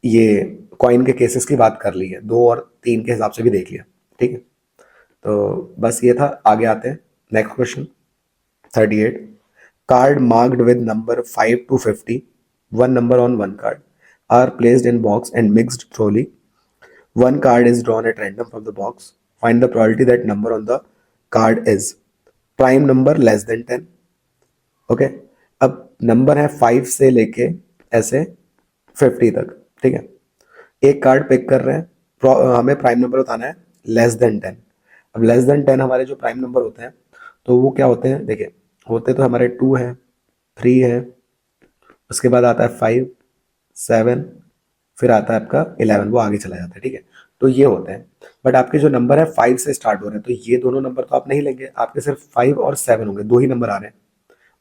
ये कॉइन के केसेस की बात कर ली है, 2 और 3 के हिसाब से भी देख लिया, ठीक है। तो बस ये था, आगे आते हैं next question 38। Card marked with number 5 to 50, one number on one card, are placed in box and mixed thoroughly. One card is drawn at random from the box. Find the probability that number on the card is prime number less than 10. Okay, अब number है 5 से लेके ऐसे 50 तक, ठीक है। एक card pick कर रहे हैं, हमें प्राइम नंबर बताना है लेस देन 10। अब लेस देन 10 हमारे जो प्राइम नंबर होते हैं तो वो क्या होते हैं, देखिए होते तो हमारे 2 है, 3 है, उसके बाद आता है 5, 7, फिर आता है आपका 11, वो आगे चला जाता है, ठीक है। तो ये होते हैं, बट आपके जो नंबर है 5 से स्टार्ट हो रहे हैं, तो ये दोनों नंबर तो आप नहीं लेंगे, आपके सिर्फ 5 और 7 होंगे, 2 ही नंबर आ रहे हैं।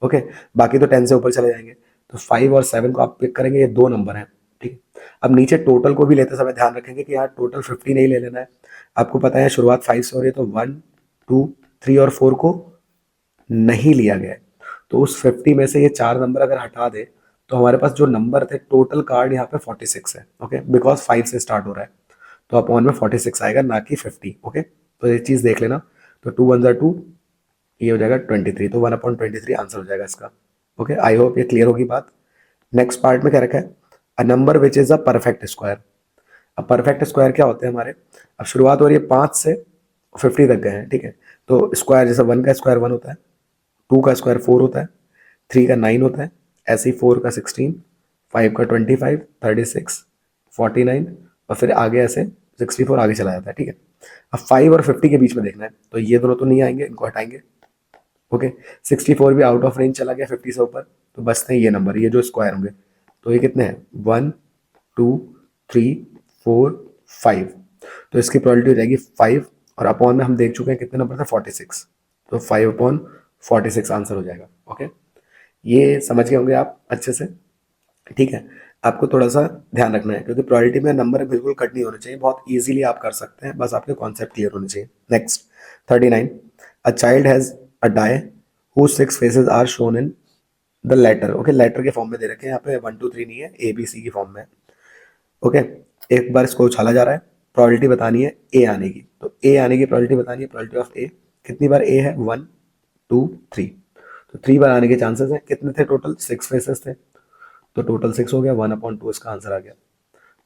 ओके, बाकी तो 10 से ऊपर चले जाएंगे। तो 5 और 7 को आप पिक करेंगे, ये 2 नंबर हैं, ठीक है। अब नीचे टोटल को भी लेते समय ध्यान रखेंगे कि यहाँ टोटल 50 नहीं ले लेना है। आपको पता है शुरुआत 5 से हो रही है, तो 1, 2, 3 और 4 को नहीं लिया गया है। तो उस 50 में से ये 4 नंबर अगर हटा दे तो हमारे पास जो नंबर थे टोटल कार्ड यहाँ पे 46 है। ओके, बिकॉज 5 से स्टार्ट हो रहा है, तो अपॉन में 46 आएगा, ना कि 50। ओके, तो ये चीज़ देख लेना। तो 2 1 2, ये हो जाएगा 23, तो 1/23 आंसर हो जाएगा इसका। ओके, आई होप ये क्लियर होगी बात। नेक्स्ट पार्ट में क्या रखा है, a number which is a perfect square. अब परफेक्ट स्क्वायर क्या होते हैं हमारे, अब शुरुआत हो रही है 5 से 50 तक गए हैं, ठीक है। तो स्क्वायर जैसे 1 का स्क्वायर 1 होता है, 2 का स्क्वायर 4 होता है, 3 का 9 होता है, ऐसे ही 4 का 16, 5 का 25, 36, 49 और फिर आगे ऐसे 64 आगे चला जाता है, ठीक है। अब 5 और 50 के बीच में देखना है, तो ये दोनों तो नहीं आएंगे, इनको हटाएंगे। ओके, 64 भी आउट ऑफ रेंज चला गया 50 से ऊपर, तो बचते हैं ये नंबर, ये जो स्क्वायर होंगे। तो ये कितने हैं, 1, 2, 3, 4, 5। तो इसकी प्रोबेबिलिटी हो जाएगी 5, और अपॉन में हम देख चुके हैं कितने नंबर थे, 46। तो 5/46 आंसर हो जाएगा। ओके, ये समझ गए होंगे आप अच्छे से, ठीक है। आपको थोड़ा सा ध्यान रखना है, क्योंकि प्रोबेबिलिटी में नंबर बिल्कुल कट नहीं होने चाहिए, बहुत इजीली आप कर सकते हैं, बस आपके कॉन्सेप्ट क्लियर होने चाहिए। Next 39। A child has a die who 6 faces are shown in the letter. Okay, letter के फॉर्म में दे रखे हैं, यहाँ पे 1 2 3 नहीं है, ए बी सी की फॉर्म में। ओके, एक बार इसको उछाला जा रहा है, प्रोबेबिलिटी बतानी है ए आने की, तो ए आने की प्रोबेबिलिटी बतानी है, प्रोबेबिलिटी ऑफ ए। कितनी बार ए है, 1 2 3, तो 3 बार आने के चांसेस हैं। कितने थे टोटल, 6 फेसेस थे, तो टोटल 6 हो गया, 1/2 इसका आंसर आ गया।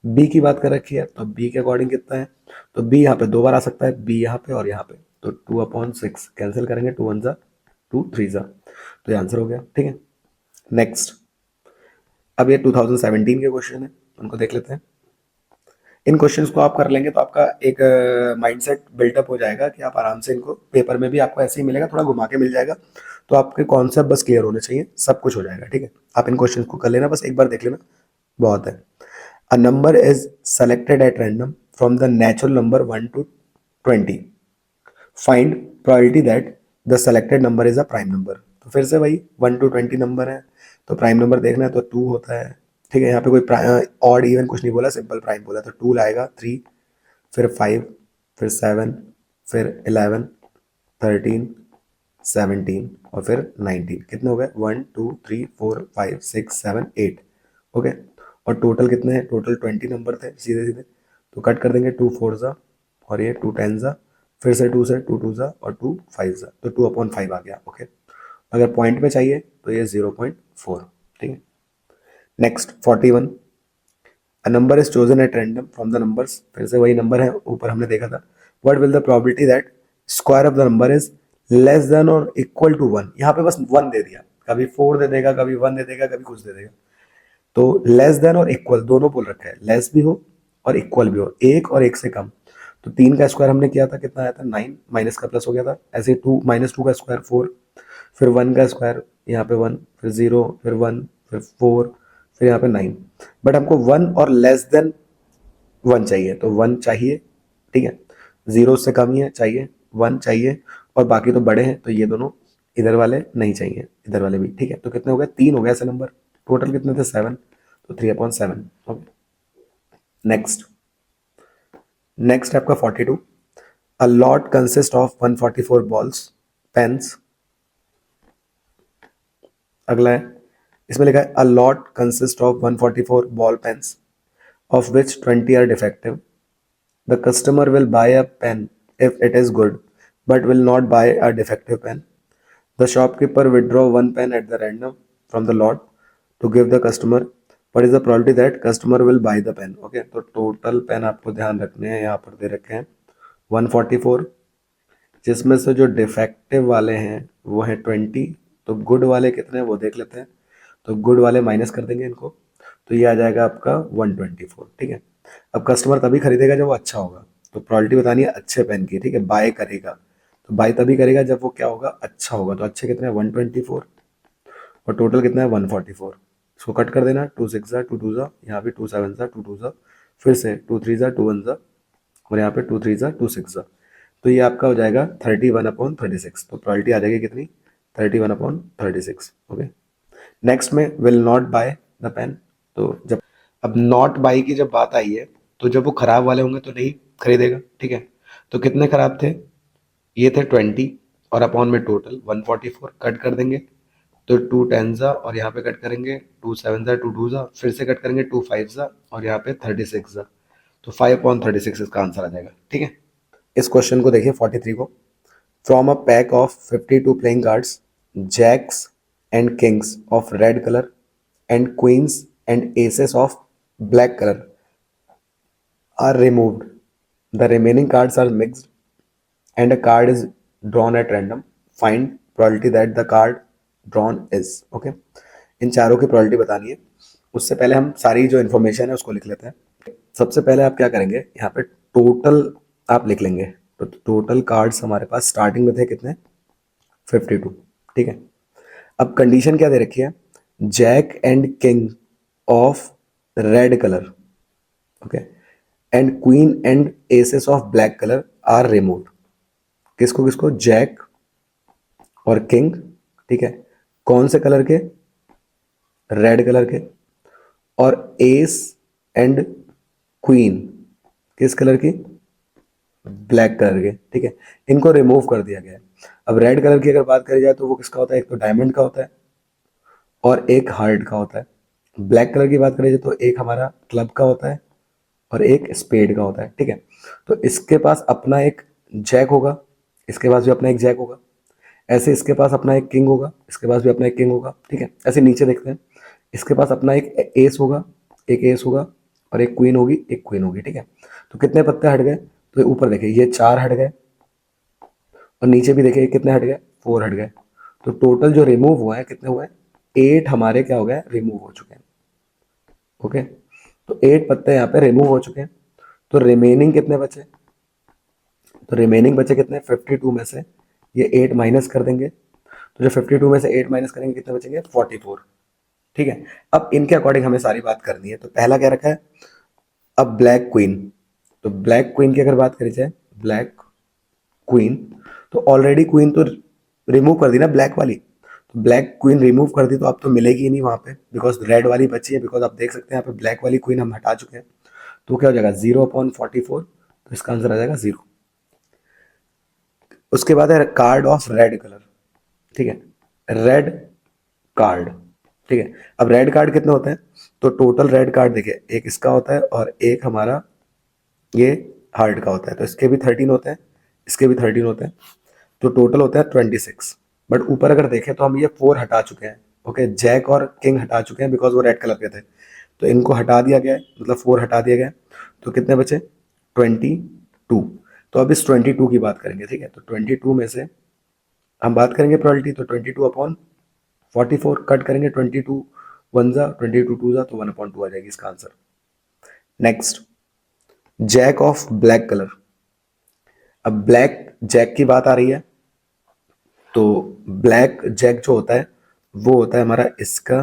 बी की बात कर रखी है, तो बी के अकॉर्डिंग कितना है, तो बी यहाँ पे 2 बार आ सकता है, बी यहाँ पे और यहाँ पे, तो 2/6 कैंसिल करेंगे, 2 1 जा 2 3 जा, तो ये आंसर हो गया, ठीक है। नेक्स्ट, अब ये 2017 के क्वेश्चन है, उनको देख लेते हैं। इन क्वेश्चंस को आप कर लेंगे तो आपका एक माइंडसेट बिल्टअप हो जाएगा कि आप आराम से इनको, पेपर में भी आपको ऐसे ही मिलेगा, थोड़ा घुमा के मिल जाएगा, तो आपके कॉन्सेप्ट बस क्लियर होने चाहिए, सब कुछ हो जाएगा, ठीक है। आप इन क्वेश्चंस को कर लेना, बस एक बार देख लेना, बहुत है। A number is selected at random from the natural number 1 to 20. Find probability that the selected number is a prime number. तो फिर से वही 1 to 20 नंबर है, तो प्राइम नंबर देखना है तो 2 होता है, ठीक है। यहाँ पे कोई ऑड इवन कुछ नहीं बोला, सिंपल प्राइम बोला, तो 2 लाएगा, 3, फिर 5, फिर 7, फिर 11, 13, 17 और फिर 19। कितने हो गए, 1 2 3 4 5 6 7 8। ओके, और टोटल कितने हैं, टोटल 20 नंबर थे सीधे सीधे, तो कट कर देंगे, 2 4 जा और ये 2 10 जा, फिर से 2 से 2 2 जा और 2 5 जा, तो 2/5 आ गया। ओके, अगर पॉइंट में चाहिए तो ये 0.4, ठीक है। Next 41। A number is chosen at random from the numbers, फिर से वही नंबर है, ऊपर हमने देखा था। What will the probability that square of the number is less than और इक्वल टू 1। यहाँ पे बस 1 दे दिया, कभी 4 दे देगा, कभी 1 दे देगा, कभी कुछ दे देगा। तो लेस देन और इक्वल दोनों बोल रखा है, लेस भी हो और इक्वल भी हो, एक और एक से कम। तो 3 का स्क्वायर हमने किया था, कितना आया था, 9, माइनस का प्लस हो गया था, ऐसे 2 -2 का स्क्वायर 4, फिर 1 का स्क्वायर यहाँ पे 1, फिर 0, फिर 1, फिर 4, फिर यहाँ पे 9। बट हमको 1 और लेस देन 1 चाहिए, तो 1 चाहिए, ठीक है। 0 से कम ही है, चाहिए 1 चाहिए, और बाकी तो बड़े हैं, तो ये दोनों इधर वाले नहीं चाहिए, इधर वाले भी, ठीक है। तो कितने हो गए, 3 हो गए ऐसे नंबर, टोटल कितने थे, 7, तो 3/7। ओके, नेक्स्ट नेक्स्ट है आपका 42। A lot consist of 144 balls pens. अगला है, इसमें लिखा है a lot consist of 144 ball pens of which 20 are defective. The customer will buy a pen if it is good, but will not buy a defective pen. The shopkeeper withdraw one pen at the random from the lot to give the customer. What is the probability that customer will buy the pen? Okay, तो total pen आपको ध्यान रखने हैं, यहाँ पर दे रखे हैं 144, जिसमें से जो डिफेक्टिव वाले हैं वो है 20, तो गुड वाले कितने हैं वो देख लेते हैं। तो गुड वाले माइनस कर देंगे इनको, तो ये आ जाएगा आपका 124। ठीक है, अब कस्टमर तभी खरीदेगा जब वो अच्छा होगा, तो प्रॉपर्टी बतानी है अच्छे पेन की। ठीक है, बाय करेगा, तो बाय तभी करेगा जब वो क्या होगा, अच्छा होगा। तो अच्छे कितने हैं 124, और टोटल कितना है 144। इसको कट कर देना, 2 6 ज़ा 2 2 ज़ा, यहाँ पे 2 7 ज़ा 2 2 ज़ा, फिर से 2 3 ज़ा 2 1 ज़ा, और यहाँ पे 2 3 ज़ा 2 6 ज़ा। तो ये आपका हो जाएगा 31/36। तो प्रॉपर्टी आ जाएगी कितनी, 31/36। ओके, नेक्स्ट में will not buy the pen. तो जब अब नॉट बाई की जब बात आई है, तो जब वो खराब वाले होंगे तो नहीं खरीदेगा। ठीक है, तो कितने खराब थे, ये थे 20, और अपॉन में टोटल 144, कट कर देंगे तो 2 10 ज़ा, और यहाँ पे कट करेंगे 2 7 ज़ा 2 2 ज़ा, फिर से कट करेंगे 2 5 ज़ा, और यहाँ पे 36 ज़ा। तो 5/36 इसका आंसर आ जाएगा। ठीक है, इस क्वेश्चन को देखिए 43 को। From a pack of 52 playing cards, jacks and kings of red colour and queens and aces of black color are removed. The remaining cards are mixed and a card is drawn at random. Find probability that the card drawn is. Okay, इन चारों की probability बतानी है। उससे पहले हम सारी जो information है उसको लिख लेते हैं। सबसे पहले आप क्या करेंगे, यहाँ पे टोटल आप लिख लेंगे। तो टोटल कार्ड्स हमारे पास स्टार्टिंग में थे कितने, 52। ठीक है, अब कंडीशन क्या दे रखी है, jack and king of red colour, okay, and queen and aces of black colour are removed. किसको किसको, जैक और किंग। ठीक है, कौन से कलर के, रेड कलर के, और एस एंड क्वीन किस कलर की, ब्लैक कलर के। ठीक है, इनको रिमूव कर दिया गया है। अब रेड कलर की अगर बात करी जाए तो वो किसका होता है, एक तो डायमंड का होता है और एक हार्ट का होता है। ब्लैक कलर की बात करें तो एक हमारा क्लब का होता है और एक स्पेड का होता है। ठीक है, तो इसके पास अपना एक जैक होगा, इसके पास भी अपना एक जैक होगा, ऐसे इसके पास अपना एक किंग होगा, इसके पास भी अपना एक किंग होगा। ठीक है, ऐसे नीचे देखते हैं, इसके पास अपना एक एस होगा, एक एस होगा, और एक क्वीन होगी, एक क्वीन होगी। ठीक है, तो कितने पत्ते हट गए, तो ऊपर देखिए ये 4 हट गए, और नीचे भी देखिए कितने हट गए, 4 हट गए। तो टोटल जो रिमूव हुआ है कितने हुए, 8 हमारे क्या हो गए, रिमूव हो चुके हैं। ओके, तो 8 पत्ते यहाँ पे रिमूव हो चुके हैं। तो रिमेनिंग कितने बचे, तो रिमेनिंग बचे कितने, 52 में से ये 8 माइनस कर देंगे, तो जो 52 में से 8 माइनस करेंगे कितने बचेंगे, 44। ठीक है, अब इनके अकॉर्डिंग हमें सारी बात करनी है। तो पहला क्या रखा है, अब ब्लैक क्वीन। तो ब्लैक क्वीन की अगर बात करी जाए, ब्लैक क्वीन, तो ऑलरेडी क्वीन तो रिमूव कर दी ना ब्लैक वाली, तो ब्लैक क्वीन रिमूव कर दी तो अब तो मिलेगी ही नहीं वहाँ पे, बिकॉज रेड वाली बची है। बिकॉज आप देख सकते हैं यहाँ पे ब्लैक वाली क्वीन हम हटा चुके हैं, तो क्या हो जाएगा 0/44, तो इसका आंसर आ जाएगा 0। उसके बाद है कार्ड ऑफ रेड कलर। ठीक है, रेड कार्ड। ठीक है, अब रेड कार्ड कितने होते हैं, तो टोटल रेड कार्ड देखिए, एक इसका होता है और एक हमारा ये हार्ट का होता है, तो इसके भी 13 होते हैं, इसके भी 13 होते हैं, तो टोटल होता है 26। बट ऊपर अगर देखें तो हम ये 4 हटा चुके हैं। ओके, जैक और किंग हटा चुके हैं बिकॉज वो रेड कलर के थे, तो इनको हटा दिया गया है, मतलब 4 हटा दिया गया है। तो कितने बचे, 22। तो अब इस 22 की बात करेंगे। ठीक है, तो 22 में से हम बात करेंगे प्रोबेबिलिटी, तो 22/44 कट करेंगे, 22 1 जा 22 2 जा, तो 1/2 आ जाएगी इसका answer. Next, jack of black colour. अब ब्लैक जैक की बात आ रही है, तो ब्लैक जैक जो होता है वो होता है हमारा इसका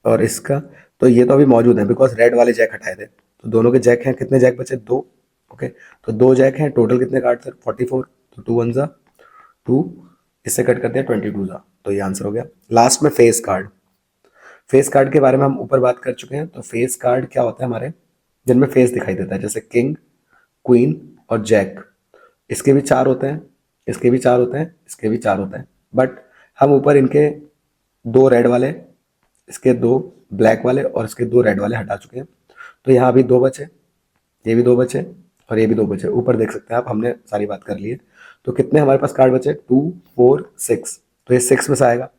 और इसका। तो ये तो अभी मौजूद है बिकॉज रेड वाले जैक हटाए थे, तो दोनों के जैक हैं, कितने जैक बचे, 2। ओके, तो 2 जैक हैं, टोटल कितने कार्ड सर, 44, तो 2 1 जा 2, इससे कट कर दिया 22 जा, तो ये आंसर हो गया। लास्ट में फेस कार्ड। फेस कार्ड के बारे में हम ऊपर बात कर चुके हैं। तो फेस कार्ड क्या होता है, हमारे जिनमें फेस दिखाई देता है, जैसे किंग, क्वीन और जैक। इसके भी 4 होते हैं, इसके भी 4 होते हैं, इसके भी 4 होते हैं, बट हम ऊपर इनके 2 रेड वाले, इसके 2 ब्लैक वाले और इसके 2 रेड वाले हटा चुके हैं। तो यहाँ अभी 2 बचे, ये भी 2 बचे और ये भी 2 बचे। ऊपर देख सकते हैं आप, हमने सारी बात कर ली है। तो कितने हमारे पास कार्ड बचे, 2 4 6, तो ये 6 में से आएगा।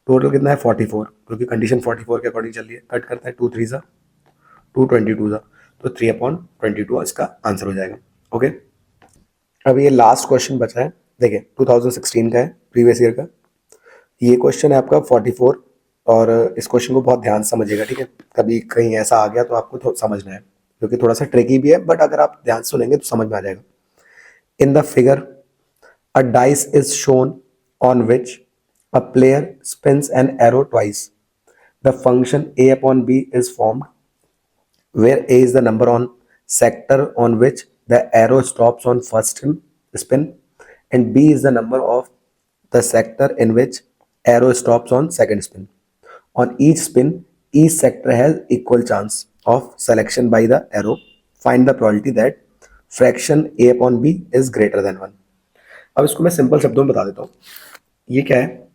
टोटल कितना है 44, क्योंकि कंडीशन 44 के अकॉर्डिंग चल रही है। कट करते हैं, 2 3 ज़ा 2 22 ज़ा, तो 3/22 इसका आंसर हो जाएगा। ओके, अब ये लास्ट क्वेश्चन बचा है। देखिए 2016 का है, प्रीवियस ईयर का। ये क्वेश्चन है आपका 44, और इस क्वेश्चन को बहुत ध्यान से समझिएगा, ठीक है। कभी कहीं ऐसा आ गया तो आपको समझना है, क्योंकि थोड़ा सा ट्रिकी भी है, बट अगर आप ध्यान से सुनेंगे तो समझ में आ जाएगा। In the figure a dice is shown on which a player spins an arrow twice. The function a upon b is formed, where a is the number on sector on which the arrow stops on first spin, and b is the number of the sector in which arrow stops on second spin. On each spin, each sector has equal chance of selection by the arrow. Find the probability that fraction a upon b is greater than 1. अब इसको मैं simple शब्दों में बता देता हूँ। ये क्या है,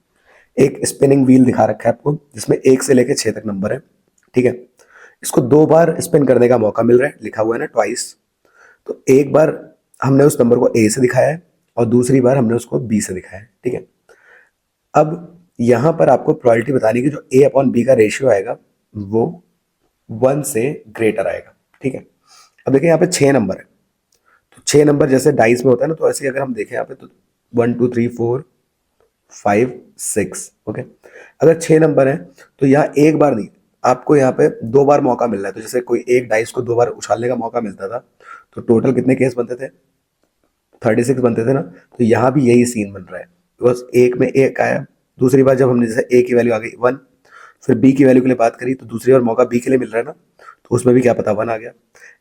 एक स्पिनिंग व्हील दिखा रखा है आपको, जिसमें 1 से लेकर 6 तक नंबर है, ठीक है। इसको 2 बार स्पिन करने का मौका मिल रहा है, लिखा हुआ है ना ट्वाइस। तो एक बार हमने उस नंबर को ए से दिखाया है और दूसरी बार हमने उसको बी से दिखाया है, ठीक है। अब यहाँ पर आपको प्रोबेबिलिटी बतानी कि जो ए अपॉन बी का रेशियो आएगा वो 1 से ग्रेटर आएगा, ठीक है। अब देखिए यहाँ पे 6 नंबर है, तो 6 नंबर जैसे डाइस में होता है ना, तो ऐसे अगर हम देखें यहाँ पे तो 1 2 3 4 5 6, ओके। अगर 6 नंबर है तो यहाँ एक बार नहीं, आपको यहाँ पे 2 बार मौका मिल रहा है। तो जैसे कोई एक डाइस को 2 बार उछालने का मौका मिलता था, तो टोटल कितने केस बनते थे, 36 बनते थे ना। तो यहाँ भी यही सीन बन रहा है, बिकॉज एक में एक आया। दूसरी बार जब हमने जैसे ए की वैल्यू आ गई 1, फिर बी की वैल्यू के लिए बात करी, तो दूसरी बार मौका बी के लिए मिल रहा है ना, तो उसमें भी क्या पता 1 आ गया।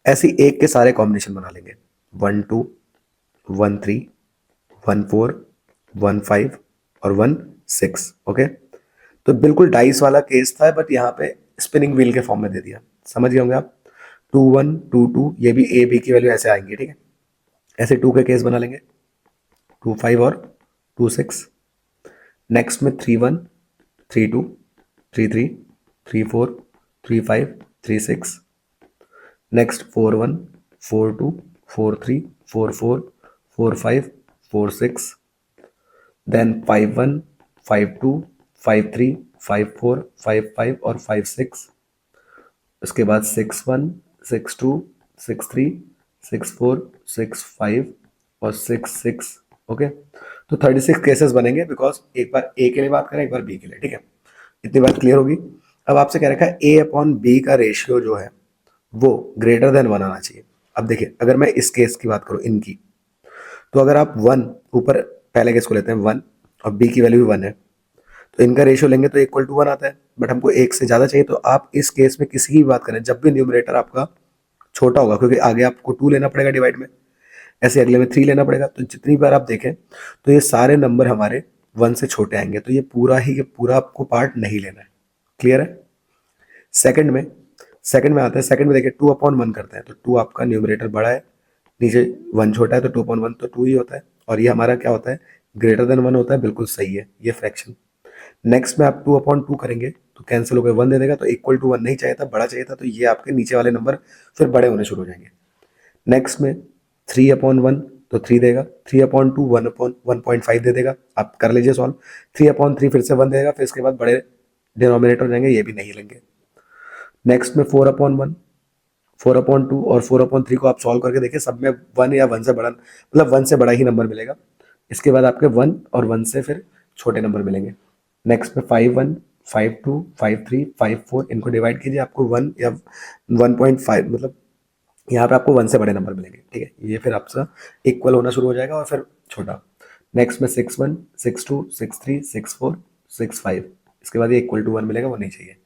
ऐसे ही एक के सारे कॉम्बिनेशन बना लेंगे, 1 2 1 3 1 4 1 5 और 1 6, ओके। तो बिल्कुल डाइस वाला केस था, बट यहाँ पे स्पिनिंग व्हील के फॉर्म में दे दिया। समझ गए होंगे आप। 2 1 2 2, ये भी ए बी की वैल्यू ऐसे आएंगी, ठीक है। ऐसे 2 के केस बना लेंगे, 2 5 और 2 6। नेक्स्ट में 3 1 3 2 3 3 3 4 3 5 3 6। नेक्स्ट 4 1 4 2 4 3 4 4 4 5 4 6। देन 5 1 5 2 5 3 5 4 5 5 और 5 6। उसके बाद 6 1 6 2 6 3 6 4 6 5 और 6 6, ओके। तो 36 केसेस बनेंगे, बिकॉज एक बार ए के लिए बात करें, एक बार बी के लिए, ठीक है। इतनी बात क्लियर होगी। अब आपसे कह रखा है ए अपॉन बी का रेशियो जो है वो ग्रेटर देन 1 आना चाहिए। अब देखिए अगर मैं इस केस की बात करूं, इनकी, तो अगर आप 1 ऊपर पहले केस को लेते हैं 1 और बी की वैल्यू भी 1 है, तो इनका रेशियो लेंगे तो इक्वल टू 1 आता है। बट हमको एक से ज़्यादा चाहिए, तो आप इस केस में किसी की भी बात करें, जब भी न्यूमरेटर आपका छोटा होगा, क्योंकि आगे आपको 2 लेना पड़ेगा डिवाइड में, ऐसे अगले में 3 लेना पड़ेगा। तो जितनी बार आप देखें तो ये सारे नंबर हमारे 1 से छोटे आएंगे, तो ये पूरा ही, ये पूरा आपको पार्ट नहीं लेना है। क्लियर है। सेकंड में, सेकंड में आता है, सेकंड में देखिए 2/1 करते हैं, तो 2 आपका न्यूमरेटर बड़ा है, नीचे 1 छोटा है, तो 2/1 तो 2 ही होता है। और ये हमारा क्या होता है, ग्रेटर देन 1 होता है। बिल्कुल सही है ये फ्रैक्शन। नेक्स्ट में आप 2/2 करेंगे तो कैंसिल होकर 1 दे देगा, तो इक्वल टू 1 नहीं चाहिए था, बड़ा चाहिए था, तो ये आपके नीचे वाले नंबर फिर बड़े होने शुरू हो जाएंगे। नेक्स्ट में 3/1 तो 3 देगा, 3/2 1/1.5 दे देगा। आप कर लीजिए सॉल्व। 3/3 फिर से 1 देगा, फिर इसके बाद बड़े डिनोमिनेटर हो जाएंगे, ये भी नहीं लेंगे। नेक्स्ट में 4/1 4/2 और 4/3 को आप सॉल्व करके देखिए, सब में 1 या 1 से बड़ा, मतलब 1 से बड़ा ही नंबर मिलेगा। इसके बाद आपके 1 और 1 से फिर छोटे नंबर मिलेंगे। नेक्स्ट में 5 1 5 2 5 3 5 4, इनको डिवाइड कीजिए, आपको 1 या 1.5, मतलब यहाँ पे आपको 1 से बड़े नंबर मिलेंगे, ठीक है। ये फिर आपका इक्वल होना शुरू हो जाएगा और फिर छोटा। नेक्स्ट में 6 1 6 2 6 3 6 4 6 5, इसके बाद ये इक्वल टू 1 मिलेगा, वो नहीं चाहिए।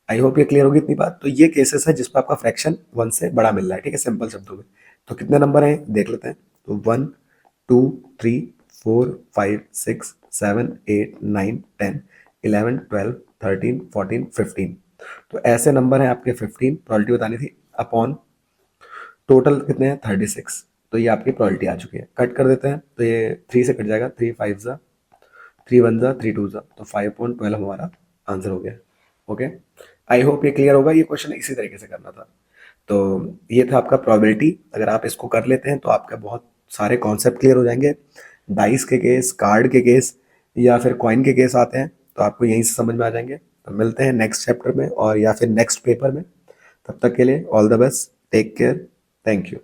आई होप ये क्लियर होगी इतनी बात। तो ये केसेस है जिसपे आपका फ्रैक्शन 1 से बड़ा मिल रहा है, ठीक है, सिंपल शब्दों में। तो कितने नंबर हैं देख लेते हैं। तो 1 2 3 4 5 6 7 8 9 10 11 12 13 14 15। तो ऐसे नंबर हैं आपके 15, प्रोबेबिलिटी बतानी थी, अपॉन टोटल कितने हैं 36। तो ये आपकी प्रोबेबिलिटी आ चुकी है। कट कर देते हैं, तो ये 3 से कट जाएगा, 3 5 ज़ा 3 1 ज़ा 3 2 ज़ा, तो 5/12 हमारा आंसर हो गया। ओके, आई होप ये क्लियर होगा। ये क्वेश्चन इसी तरीके से करना था। तो ये था आपका प्रोबेबिलिटी। अगर आप इसको कर लेते हैं तो आपका बहुत सारे कॉन्सेप्ट क्लियर हो जाएंगे। डाइस के केस, कार्ड के केस या फिर कॉइन के केस आते हैं तो आपको यहीं से समझ में आ जाएंगे। तो मिलते हैं नेक्स्ट चैप्टर में और या फिर नेक्स्ट पेपर में। तब तक के लिए all the best, take care, thank you.